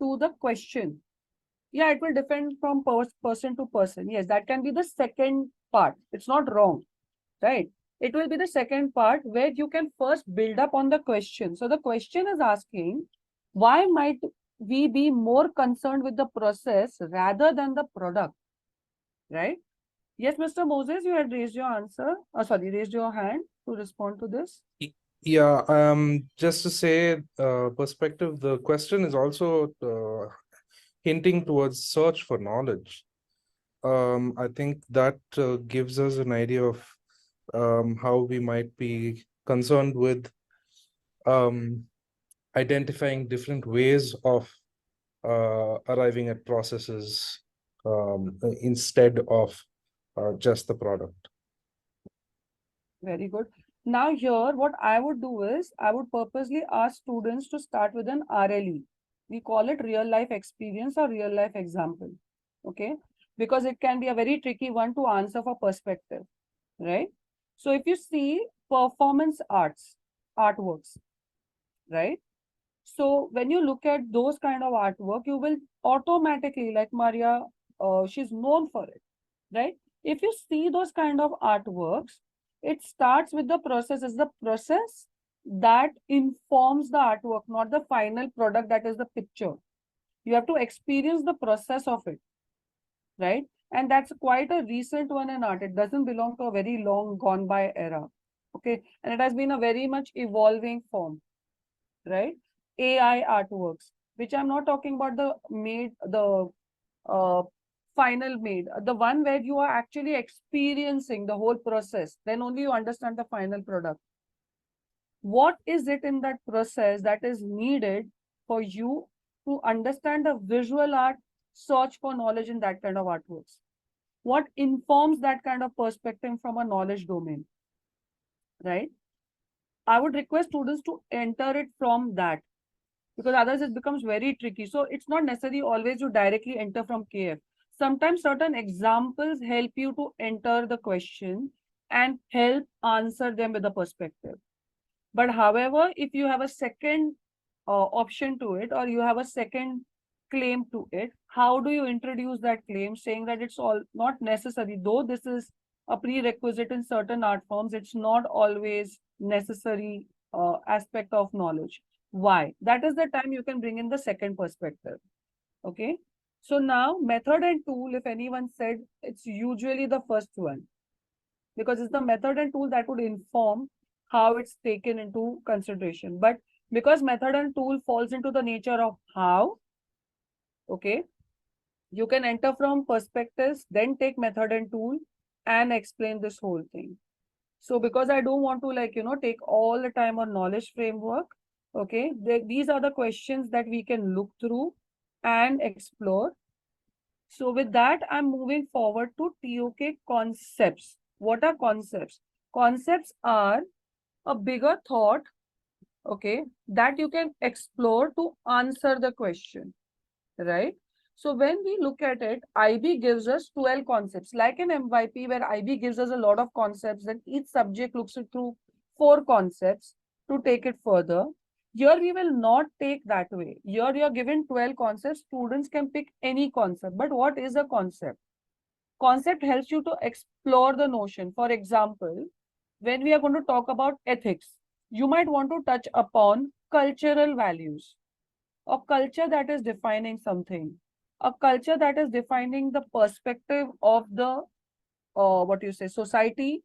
to the question. Yeah, it will depend from person to person. Yes, that can be the second part. It's not wrong, right? It will be the second part where you can first build up on the question. So the question is asking, why might we be more concerned with the process rather than the product, right? Yes, Mr. Moses, you had raised your answer. Oh, sorry, raised your hand to respond to this.
Yeah, just to say, perspective, the question is also hinting towards search for knowledge. I think that gives us an idea of how we might be concerned with identifying different ways of arriving at processes instead of just the product.
Very good. Now here, what I would do is, I would purposely ask students to start with an RLE. We call it real life experience or real life example. Okay. Because it can be a very tricky one to answer for perspective, right? So if you see performance artworks, right? So when you look at those kind of artwork, you will automatically, like Maria, she's known for it, right? If you see those kind of artworks, it starts with the process. It's the process that informs the artwork, not the final product that is the picture. You have to experience the process of it, right? And that's quite a recent one in art. It doesn't belong to a very long gone by era. Okay. And it has been a very much evolving form, right? AI artworks, which I'm not talking about the uh, final made, the one where you are actually experiencing the whole process, then only you understand the final product. What is it in that process that is needed for you to understand the visual art, search for knowledge in that kind of artworks? What informs that kind of perspective from a knowledge domain, right? I would request students to enter it from that, because otherwise it becomes very tricky. So it's not necessary always you directly enter from KF. Sometimes certain examples help you to enter the question and help answer them with a perspective. But however, if you have a second option to it, or you have a second claim to it, how do you introduce that claim, saying that it's all not necessary, though this is a prerequisite in certain art forms, it's not always necessary aspect of knowledge. Why? That is the time you can bring in the second perspective. Okay. So now method and tool, if anyone said, it's usually the first one, because it's the method and tool that would inform how it's taken into consideration. But because method and tool falls into the nature of how, okay, you can enter from perspectives, then take method and tool and explain this whole thing. So because I don't want to, like, take all the time on knowledge framework, okay, these are the questions that we can look through and explore. So with that, I'm moving forward to TOK concepts. What are concepts? Concepts are a bigger thought, okay, that you can explore to answer the question, right? So when we look at it, IB gives us 12 concepts, like an MYP where IB gives us a lot of concepts, that each subject looks it through 4 concepts to take it further. Here we will not take that way. Here you are given 12 concepts, students can pick any concept. But what is a concept? Concept helps you to explore the notion. For example, when we are going to talk about ethics, you might want to touch upon cultural values, a culture that is defining something, a culture that is defining the perspective of the society,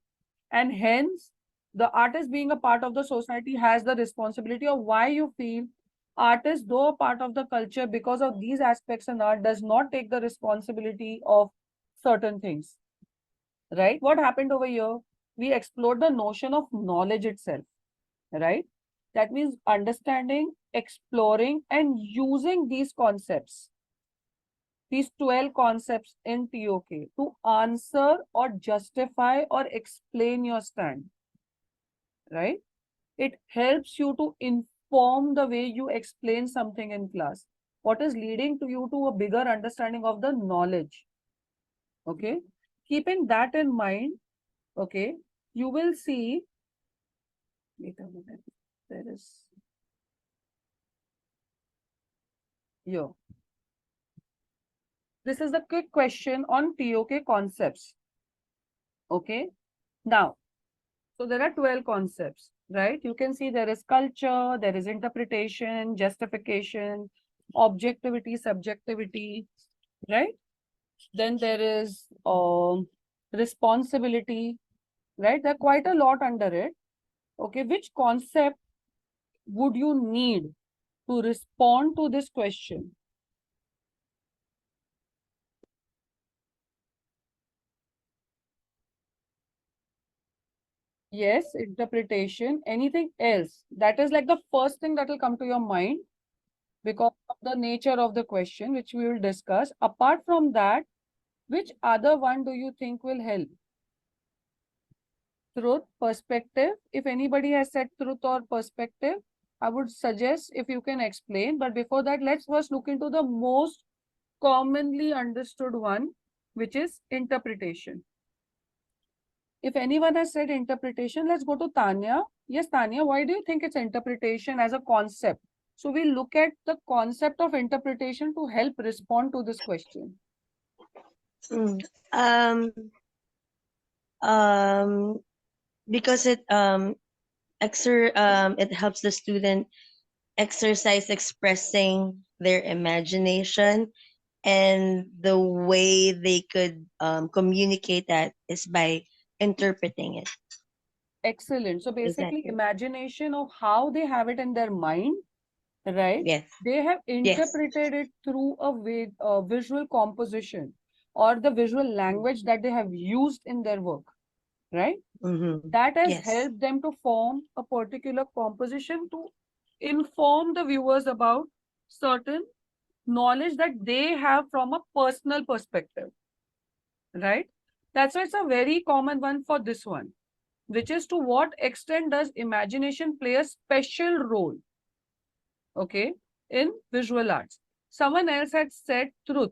and hence the artist being a part of the society has the responsibility of why you feel artist, though a part of the culture because of these aspects in art, does not take the responsibility of certain things, right? What happened over here? We explored the notion of knowledge itself, right? That means understanding, exploring, and using these concepts, these 12 concepts in TOK to answer or justify or explain your stand, right? It helps you to inform the way you explain something in class, what is leading to you to a bigger understanding of the knowledge, okay? Keeping that in mind, okay, you will see, wait a minute, there is, here. This is the quick question on TOK concepts. Okay. Now, so there are 12 concepts, right? You can see there is culture, there is interpretation, justification, objectivity, subjectivity, right? Then there is responsibility, right? There are quite a lot under it. Okay. Which concept would you need to respond to this question? Yes, interpretation. Anything else? That is like the first thing that will come to your mind because of the nature of the question, which we will discuss. Apart from that, which other one do you think will help? Truth, perspective. If anybody has said truth or perspective, I would suggest if you can explain. But before that, let's first look into the most commonly understood one, which is interpretation. If anyone has said interpretation, let's go to Tanya. Yes, Tanya, why do you think it's interpretation as a concept? So we'll look at the concept of interpretation to help respond to this question.
Because it helps the student exercise expressing their imagination, and the way they could communicate that is by interpreting it.
Excellent. So basically,
Exactly.
imagination of how they have it in their mind, right?
Yes.
They have interpreted it through a visual composition or the visual language that they have used in their work, right? That has helped them to form a particular composition to inform the viewers about certain knowledge that they have from a personal perspective, right? That's why it's a very common one for this one. which is to what extent does imagination play a special role, okay, in visual arts. Someone else had said truth.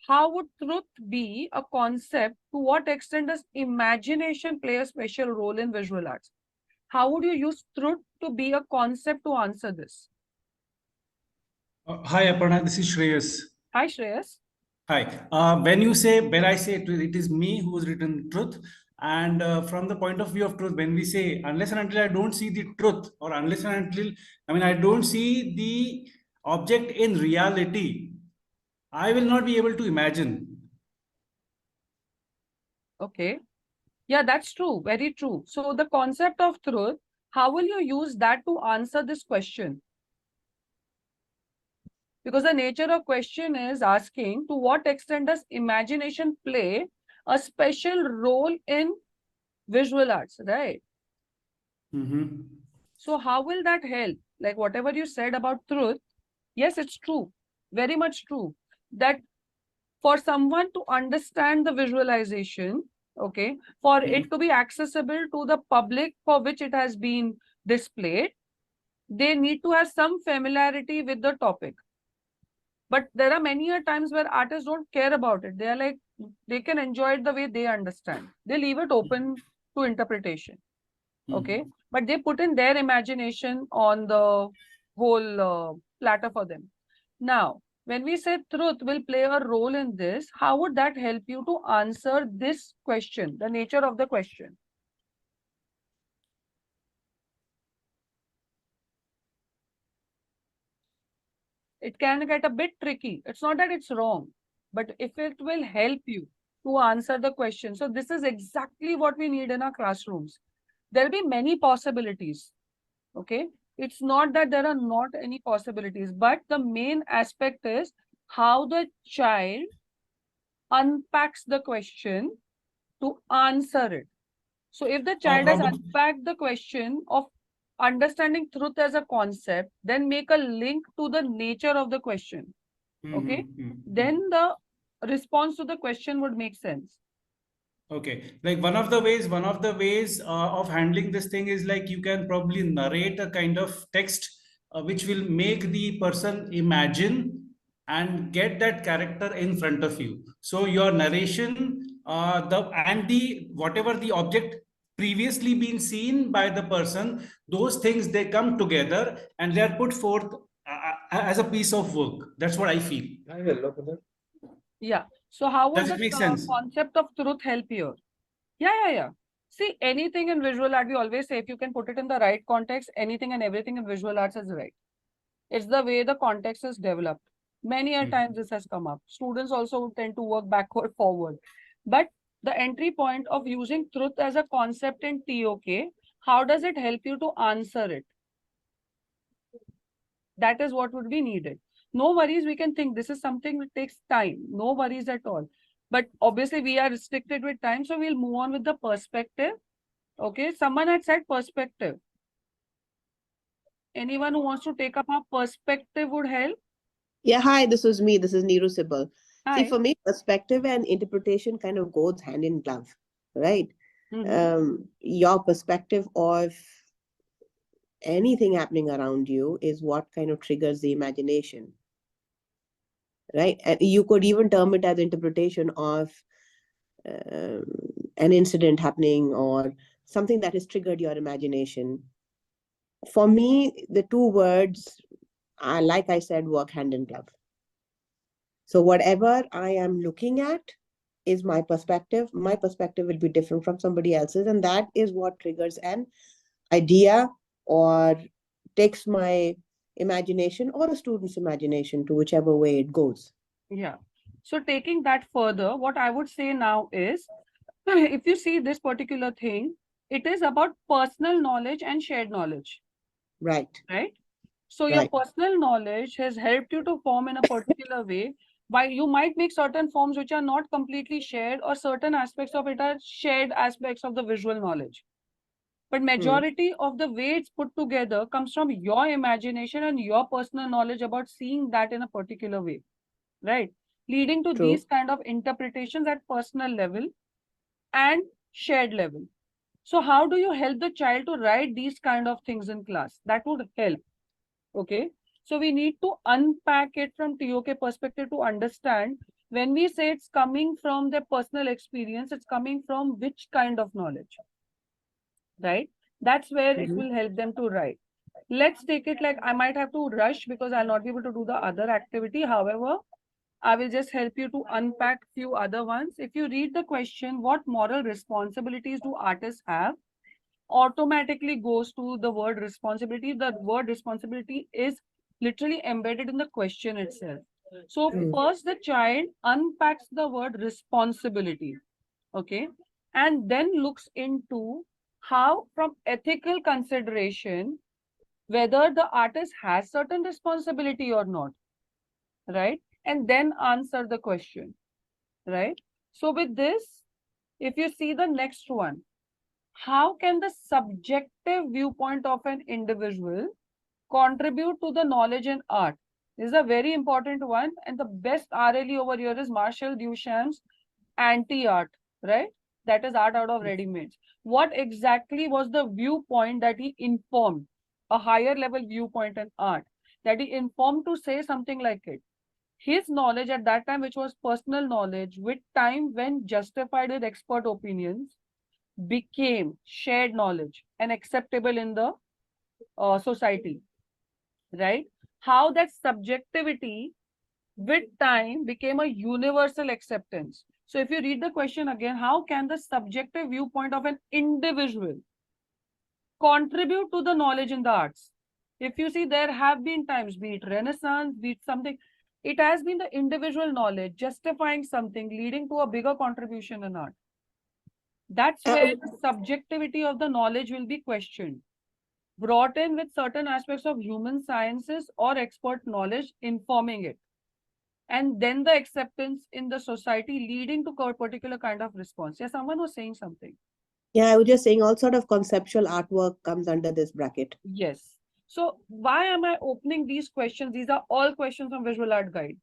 How would truth be a concept? To what extent does imagination play a special role in visual arts? How would you use truth to be a concept to answer this?
Hi, Aparna. This is Shreyas.
Hi, Shreyas.
Hi. When I say truth, it is me who has written truth. And from the point of view of truth, when we say, unless and until I don't see the truth, or unless and until, I don't see the object in reality, I will not be able to imagine.
Okay. Yeah, that's true. Very true. So the concept of truth, how will you use that to answer this question? Because the nature of question is asking to what extent does imagination play a special role in visual arts, right?
Mm-hmm.
So how will that help? Like whatever you said about truth, yes, it's true. Very much true. That for someone to understand the visualization, okay, for it to be accessible to the public for which it has been displayed, they need to have some familiarity with the topic. But there are many times where artists don't care about it. They are like, they can enjoy it the way they understand. They leave it open to interpretation. Okay. But they put in their imagination on the whole platter for them. Now, when we say truth will play a role in this, how would that help you to answer this question, the nature of the question? It can get a bit tricky. It's not that it's wrong, but if it will help you to answer the question. So this is exactly what we need in our classrooms. There'll be many possibilities. Okay. It's not that there are not any possibilities, but the main aspect is how the child unpacks the question to answer it. So if the child has unpacked the question of understanding truth as a concept, then make a link to the nature of the question. Okay. Then the response to the question would make sense.
Okay, like one of the ways of handling this thing is like you can probably narrate a kind of text which will make the person imagine and get that character in front of you. So your narration, the whatever the object previously been seen by the person, those things they come together and they are put forth as a piece of work. That's what I feel.
Yeah. So how would
Does it make sense?
concept of truth help here? Yeah. See, anything in visual art, we always say if you can put it in the right context, anything and everything in visual arts is right. It's the way the context is developed. Many a times this has come up. Students also tend to work backward, forward. But the entry point of using truth as a concept in TOK, how does it help you to answer it? That is what would be needed. No worries, we can think this is something that takes time. No worries at all. But obviously we are restricted with time, so we'll move on with the perspective. Okay, someone had said perspective. Anyone who wants to take up our perspective would help?
Yeah, hi, this is me. This is Neeru Sibal. See,
Hi.
for me, perspective and interpretation kind of goes hand in glove, right? Your perspective of anything happening around you is what kind of triggers the imagination, right? And you could even term it as interpretation of an incident happening or something that has triggered your imagination. For me, the two words, like I said, work hand in glove. So whatever I am looking at is my perspective. My perspective will be different from somebody else's, and that is what triggers an idea or takes my imagination or a student's imagination to whichever way it goes.
Yeah. So taking that further, what I would say now is, if you see this particular thing, it is about personal knowledge and shared knowledge.
Right.
Right? So your personal knowledge has helped you to form in a particular way. Why you might make certain forms which are not completely shared, or certain aspects of it are shared aspects of the visual knowledge. But majority of the way it's put together comes from your imagination and your personal knowledge about seeing that in a particular way, right? Leading to these kind of interpretations at personal level and shared level. So how do you help the child to write these kind of things in class? That would help. Okay. So we need to unpack it from TOK perspective to understand when we say it's coming from their personal experience, it's coming from which kind of knowledge, right? That's where it will help them to write. Let's take it like I might have to rush because I'll not be able to do the other activity. However, I will just help you to unpack few other ones. If you read the question, what moral responsibilities do artists have? Automatically goes to the word responsibility. The word responsibility is literally embedded in the question itself. So first the child unpacks the word responsibility, okay, and then looks into how from ethical consideration whether the artist has certain responsibility or not, right? And then answer the question, right? So with this, if you see the next one, how can the subjective viewpoint of an individual contribute to the knowledge and art? This is a very important one, and the best RLE over here is Marshall Duchamp's anti-art, right? That is art out of ready-mades. What exactly was the viewpoint that he informed, a higher level viewpoint in art, that he informed to say something like it? His knowledge at that time, which was personal knowledge, with time when justified with expert opinions, became shared knowledge and acceptable in the society, right? How that subjectivity with time became a universal acceptance. So if you read the question again, how can the subjective viewpoint of an individual contribute to the knowledge in the arts? If you see, there have been times, be it Renaissance, be it something, it has been the individual knowledge justifying something, leading to a bigger contribution in art. That's where the subjectivity of the knowledge will be questioned, brought in with certain aspects of human sciences or expert knowledge informing it. And then the acceptance in the society leading to a particular kind of response. Yeah, someone was saying something.
Yeah, I was just saying all sort of conceptual artwork comes under this bracket.
Yes. So why am I opening these questions? These are all questions from Visual Art Guide.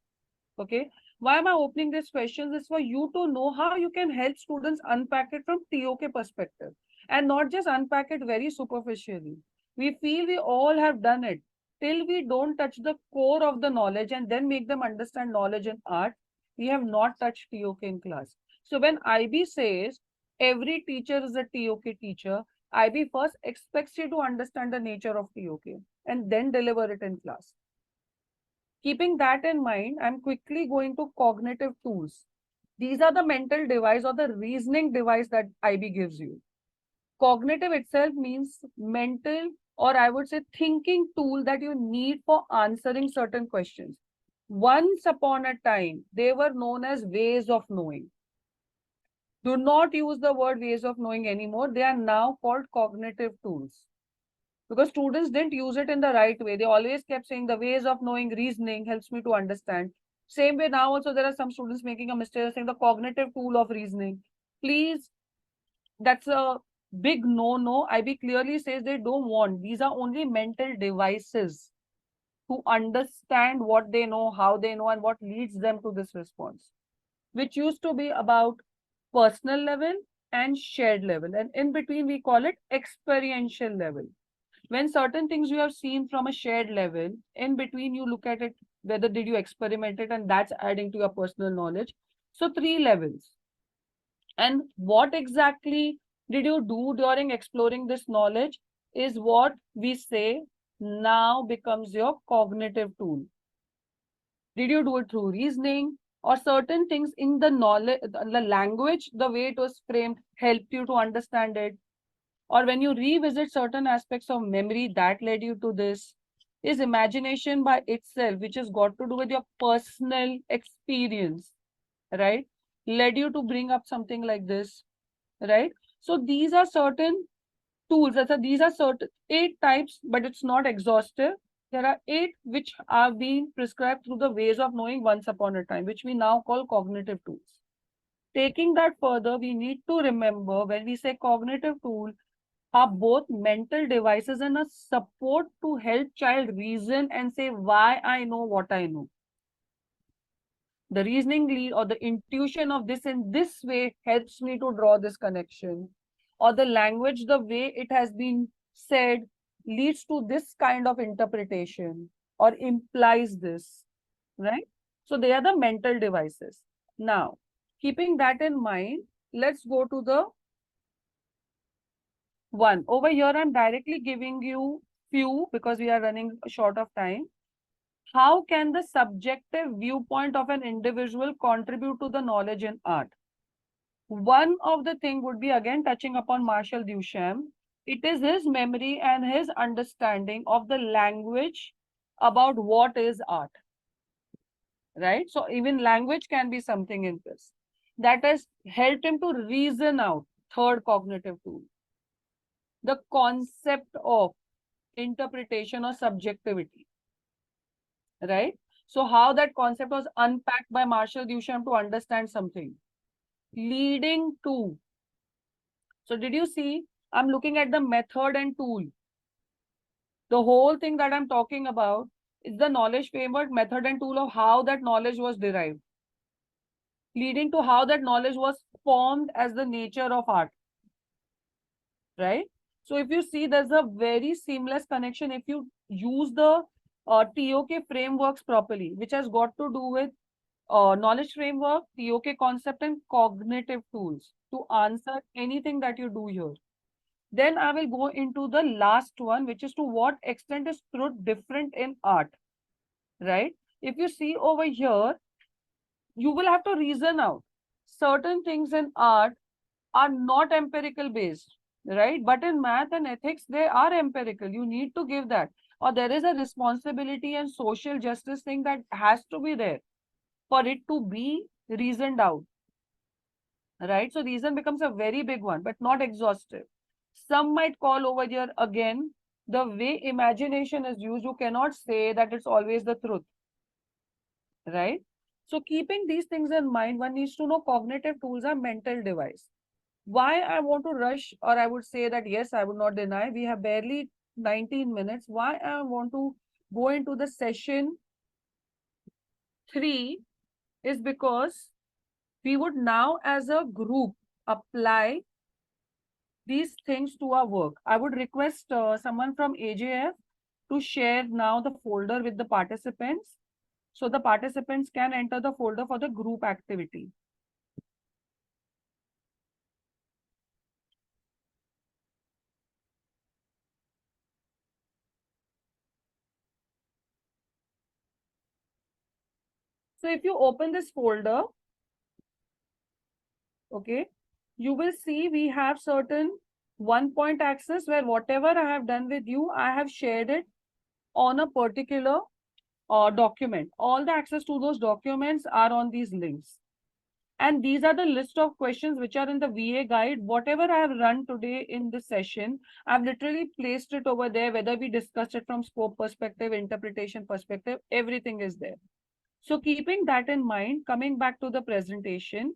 Okay. Why am I opening these questions? Is for you to know how you can help students unpack it from TOK perspective and not just unpack it very superficially. We feel we all have done it. Till we don't touch the core of the knowledge and then make them understand knowledge in art, we have not touched TOK in class. So when IB says every teacher is a TOK teacher, IB first expects you to understand the nature of TOK and then deliver it in class. Keeping that in mind, I'm quickly going to cognitive tools. These are the mental device or the reasoning device that IB gives you. Cognitive itself means mental, or I would say thinking tool that you need for answering certain questions. Once upon a time, they were known as ways of knowing. Do not use the word ways of knowing anymore. They are now called cognitive tools. Because students didn't use it in the right way. They always kept saying the ways of knowing, reasoning helps me to understand. Same way now also there are some students making a mistake saying the cognitive tool of reasoning. Please, that's a big no-no. IB clearly says they don't want. These are only mental devices to understand what they know, how they know, and what leads them to this response, which used to be about personal level and shared level. And in between, we call it experiential level. When certain things you have seen from a shared level, in between you look at it, whether did you experiment it, and that's adding to your personal knowledge. So 3 levels. And what exactly did you do during exploring this knowledge is what we say now becomes your cognitive tool. Did you do it through reasoning or certain things in the knowledge, the language, the way it was framed helped you to understand it? Or when you revisit certain aspects of memory that led you to this? Is imagination by itself, which has got to do with your personal experience, right, led you to bring up something like this, right? So these are certain tools. These are certain 8 types, but it's not exhaustive. There are 8 which are being prescribed through the ways of knowing once upon a time, which we now call cognitive tools. Taking that further, we need to remember when we say cognitive tool, are both mental devices and a support to help child reason and say why I know what I know. The reasoning lead or the intuition of this in this way helps me to draw this connection. or the language, the way it has been said, leads to this kind of interpretation or implies this, right? So they are the mental devices. Now, keeping that in mind, let's go to the one. Over here, I'm directly giving you few because we are running short of time. How can the subjective viewpoint of an individual contribute to the knowledge in art? One of the thing would be again touching upon Marshall Duchamp. It is his memory and his understanding of the language about what is art, right? So even language can be something in this. That has helped him to reason out, third cognitive tool, the concept of interpretation or subjectivity, right? So how that concept was unpacked by Marshall Duchamp to understand something, leading to. So did you see? I'm looking at the method and tool. The whole thing that I'm talking about is the knowledge framework, method and tool of how that knowledge was derived, leading to how that knowledge was formed as the nature of art, right? So if you see, there's a very seamless connection if you use the TOK frameworks properly, which has got to do with knowledge framework, TOK concept, and cognitive tools to answer anything that you do here. Then I will go into the last one, which is to what extent is truth different in art, right? If you see over here, you will have to reason out. Certain things in art are not empirical based, right? But in math and ethics, they are empirical. You need to give that. Or there is a responsibility and social justice thing that has to be there for it to be reasoned out, right? So reason becomes a very big one, but not exhaustive. Some might call over here again, the way imagination is used, you cannot say that it's always the truth, right? So keeping these things in mind, one needs to know cognitive tools are mental device. Why I want to rush, or I would say that, yes, I would not deny, we have barely 19 minutes. Why I want to go into the session 3 is because we would now as a group apply these things to our work. I would request someone from AJF to share now the folder with the participants, so the participants can enter the folder for the group activity. So if you open this folder, okay, you will see we have certain 1-point access where whatever I have done with you, I have shared it on a particular document. All the access to those documents are on these links. And these are the list of questions which are in the VA guide. Whatever I have run today in this session, I've literally placed it over there, whether we discussed it from scope perspective, interpretation perspective, everything is there. So keeping that in mind, coming back to the presentation,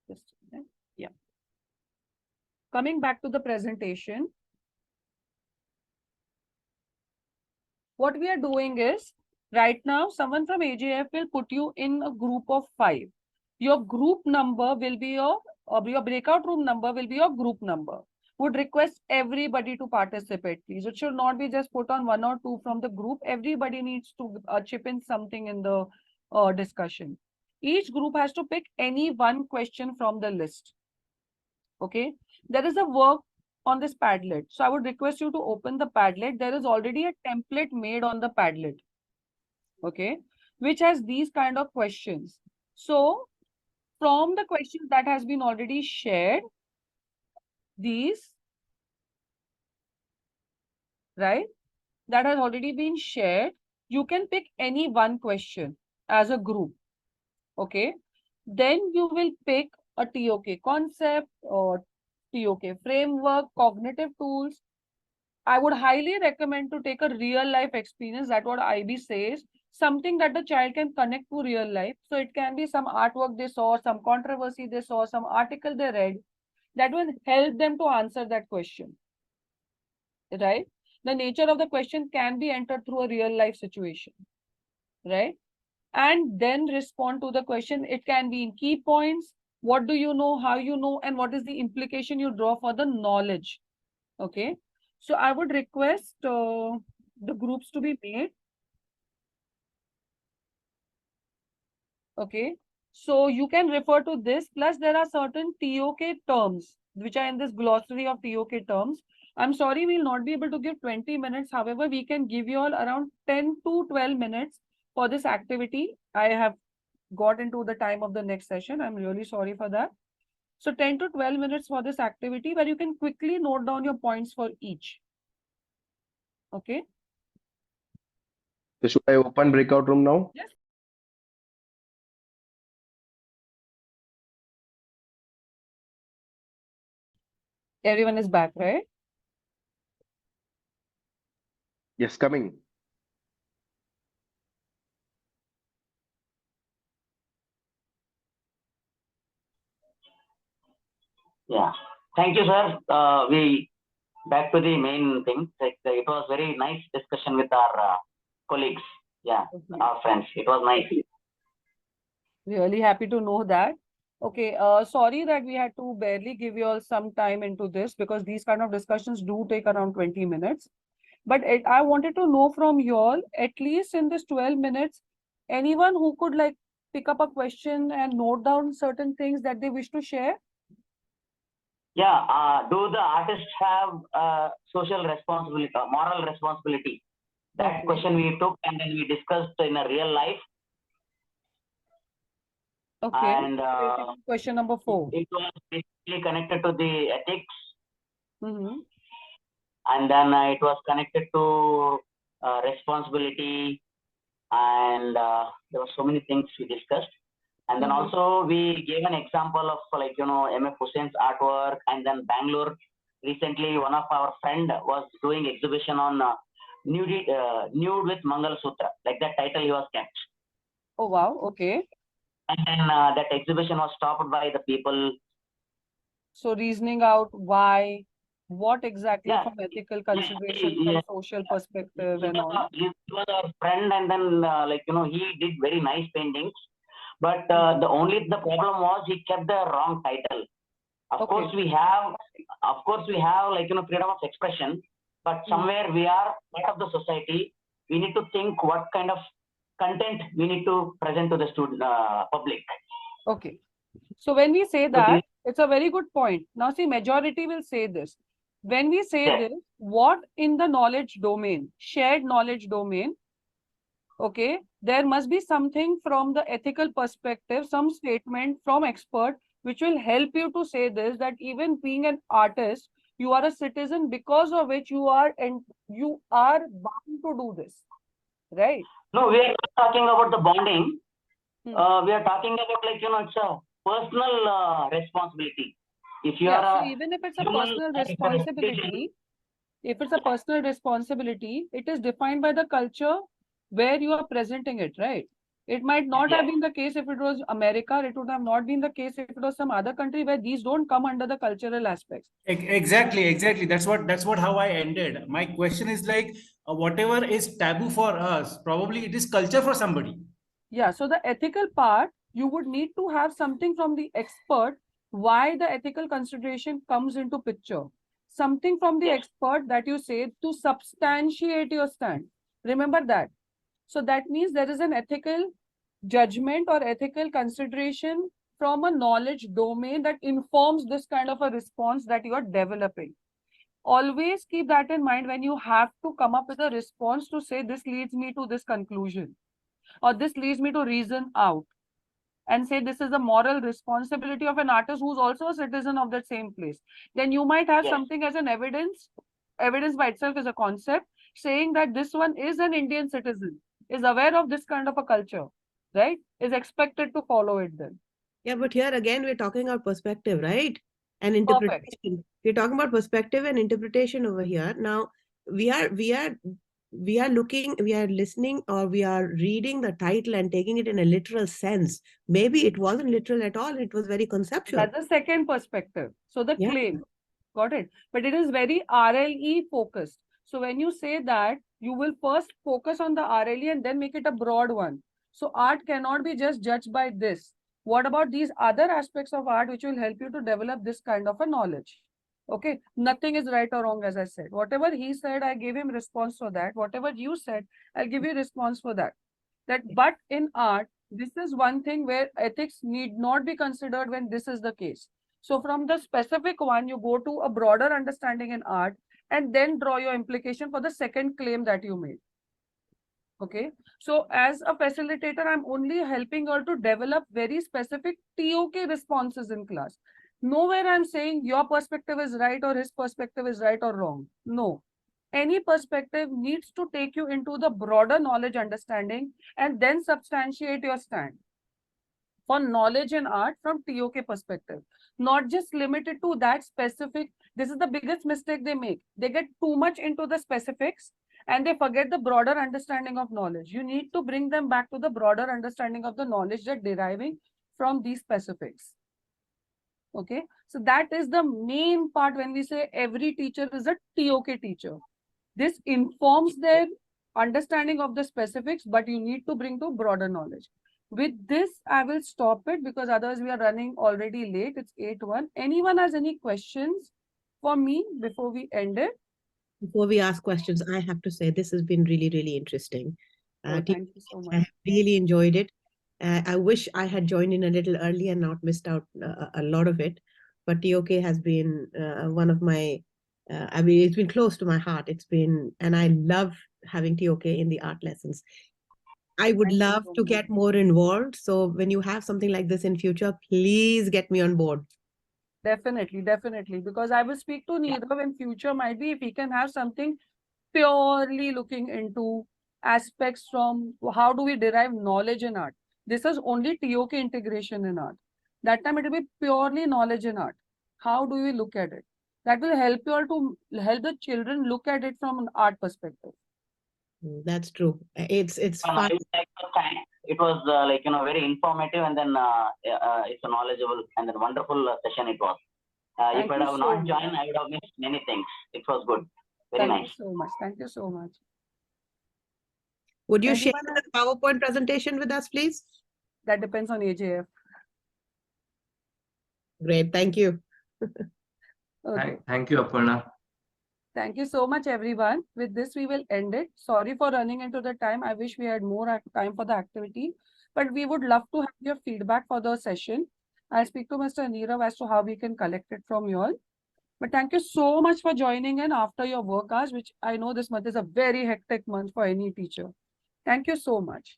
just a minute. Yeah. Coming back to the presentation, what we are doing is, right now, someone from AJF will put you in a group of 5. Your group number will be your breakout room number will be your group number. Would request everybody to participate, please. It should not be just put on 1 or 2 from the group. Everybody needs to chip in something in the discussion. Each group has to pick any one question from the list. Okay, there is a work on this Padlet. So I would request you to open the Padlet. There is already a template made on the Padlet, okay, which has these kind of questions. So from the questions that has been already shared, these, right, that has already been shared, you can pick any one question as a group, okay. Then you will pick a TOK concept or TOK framework, cognitive tools. I would highly recommend to take a real life experience. That's what IB says. Something that the child can connect to real life. So it can be some artwork they saw, some controversy they saw, some article they read that will help them to answer that question, right? The nature of the question can be entered through a real life situation, right? and then respond to the question. It can be in key points. What do you know, how you know, and what is the implication you draw for the knowledge? Okay. So I would request the groups to be made. Okay. So you can refer to this. Plus, there are certain TOK terms which are in this glossary of TOK terms. I'm sorry, we'll not be able to give 20 minutes. However, we can give you all around 10 to 12 minutes for this activity. I have got into the time of the next session. I'm really sorry for that. So 10 to 12 minutes for this activity where you can quickly note down your points for each. Okay.
So should I open breakout room now?
Yes. Everyone is back, right?
Yes, coming.
Yeah. Thank you, sir. We back to the main thing. It was very nice discussion with our colleagues. Yeah, our friends. It was nice.
Really happy to know that. Okay, sorry that we had to barely give you all some time into this because these kind of discussions do take around 20 minutes. But I wanted to know from you all, at least in this 12 minutes, anyone who could like pick up a question and note down certain things that they wish to share?
Yeah, do the artists have social responsibility, moral responsibility? That question we took and then we discussed in a real life.
Okay.
And
question number 4.
It was basically connected to the ethics.
Mm-hmm.
And then it was connected to responsibility, and there were so many things we discussed. And then also we gave an example of like, M.F. Hussein's artwork, and then Bangalore. Recently, one of our friend was doing exhibition on nude with Mangal Sutra, like that title he was kept.
Oh, wow. Okay.
And then that exhibition was stopped by the people.
So reasoning out why, what exactly from ethical consideration, from social perspective and all.
He was our friend, and then he did very nice paintings. But the problem was he kept the wrong title. Of course we have like freedom of expression, but somewhere we are part of the society. We need to think what kind of content we need to present to the student public.
Okay. So when we say that, it's a very good point. Now see, majority will say this. When we say this, what in the knowledge domain, shared knowledge domain, okay, there must be something from the ethical perspective, some statement from expert, which will help you to say this, that even being an artist, you are a citizen because of which you are bound to do this, right?
No, we are not talking about the bonding. We are talking about it's a personal responsibility. If you are
so even if it's a personal responsibility, it is defined by the culture where you are presenting it, right? It might not have been the case if it was America. It would have not been the case if it was some other country where these don't come under the cultural aspects.
Exactly. That's what how I ended. My question is like, whatever is taboo for us, probably it is culture for somebody.
Yeah. So the ethical part, you would need to have something from the expert why the ethical consideration comes into picture. Something from the expert that you say to substantiate your stand. Remember that. So that means there is an ethical judgment or ethical consideration from a knowledge domain that informs this kind of a response that you are developing. Always keep that in mind when you have to come up with a response to say this leads me to this conclusion or this leads me to reason out and say this is a moral responsibility of an artist who's also a citizen of that same place. Then you might have something as an evidence by itself is a concept saying that this one is an Indian citizen, is aware of this kind of a culture, right? Is expected to follow it then.
Yeah, but here again, we're talking about perspective, right? And interpretation.
Perfect.
We're talking about perspective and interpretation over here. Now, we are listening, or we are reading the title and taking it in a literal sense. Maybe it wasn't literal at all. It was very conceptual.
That's the second perspective. So the claim, got it? But it is very RLE focused. So when you say that, you will first focus on the RLE and then make it a broad one. So art cannot be just judged by this. What about these other aspects of art which will help you to develop this kind of a knowledge? Okay, nothing is right or wrong, as I said. Whatever he said, I gave him response for that. Whatever you said, I'll give you response for that. But in art, this is one thing where ethics need not be considered when this is the case. So from the specific one, you go to a broader understanding in art and then draw your implication for the second claim that you made. Okay, so as a facilitator, I'm only helping her to develop very specific TOK responses in class. Nowhere I'm saying your perspective is right or his perspective is right or wrong. No, any perspective needs to take you into the broader knowledge understanding and then substantiate your stand for knowledge in art from TOK perspective, not just limited to that specific. This is the biggest mistake they make. They get too much into the specifics and they forget the broader understanding of knowledge. You need to bring them back to the broader understanding of the knowledge they're deriving from these specifics. Okay, so that is the main part when we say every teacher is a TOK teacher. This informs their understanding of the specifics, but you need to bring to broader knowledge. With this, I will stop it because otherwise we are running already late. It's 8:01. Anyone has any questions for me before we end it?
Before we ask questions, I have to say this has been really, really interesting.
Oh, thank you so
I
much.
have really enjoyed it. I wish I had joined in a little early and not missed out a lot of it. But TOK has been one of my, I mean, it's been close to my heart. It's been, and I love having TOK in the art lessons. I would
Thank you
love
so
to
much.
get more involved. So when you have something like this in future, please get me on board.
Definitely, definitely. Because I will speak to Nirav in future, might be if he can have something purely looking into aspects from how do we derive knowledge in art. This is only TOK integration in art. That time it will be purely knowledge in art. How do we look at it? That will help you all to help the children look at it from an art perspective.
That's true. It's
I
fun.
would like to thank. It was very informative and then it's a knowledgeable and then wonderful session it was. If
Thank
I
you
have
so
not
much.
joined, I would have missed many things. It was good. Very
Thank
nice.
you so much. Thank you so much.
Would you share
Anyone
the PowerPoint presentation with us, please?
That depends on AJF.
Great, thank you.
Okay.
Thank you, Aparna.
Thank you so much, everyone. With this, we will end it. Sorry for running into the time. I wish we had more time for the activity, but we would love to have your feedback for the session. I'll speak to Mr. Nirav as to how we can collect it from you all. But thank you so much for joining in after your work hours, which I know this month is a very hectic month for any teacher. Thank you so much.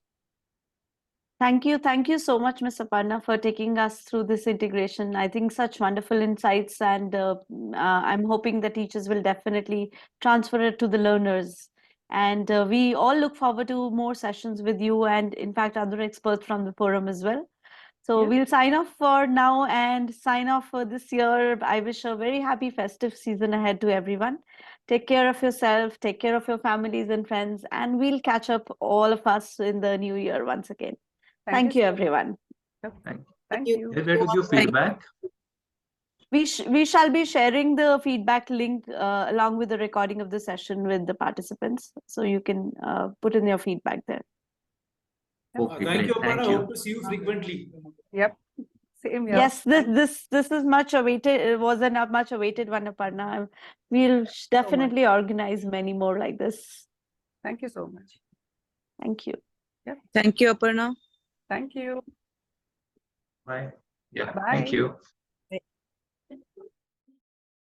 Thank you so much, Ms. Aparna, for taking us through this integration. I think such wonderful insights, and I'm hoping the teachers will definitely transfer it to the learners. And we all look forward to more sessions with you and, in fact, other experts from the forum as well. So
Yeah.
we'll sign off for now and sign off for this year. I wish a very happy festive season ahead to everyone. Take care of yourself, take care of your families and friends, and we'll catch up all of us in the new year once again. Thank you,
so much.
everyone.
Thank you.
Where to give feedback?
We shall be sharing the feedback link along with the recording of the session with the participants. So you can put in your feedback there.
Okay,
Thank you,
great.
Aparna.
Thank you.
Hope to see you frequently.
Yep. Same here.
Yes, this is much awaited. It was a much awaited one, Aparna. We'll definitely organize many more like this.
Thank you so much.
Thank you.
Yep.
Thank you, Aparna.
Thank you.
Bye. Yeah,
Bye.
thank you.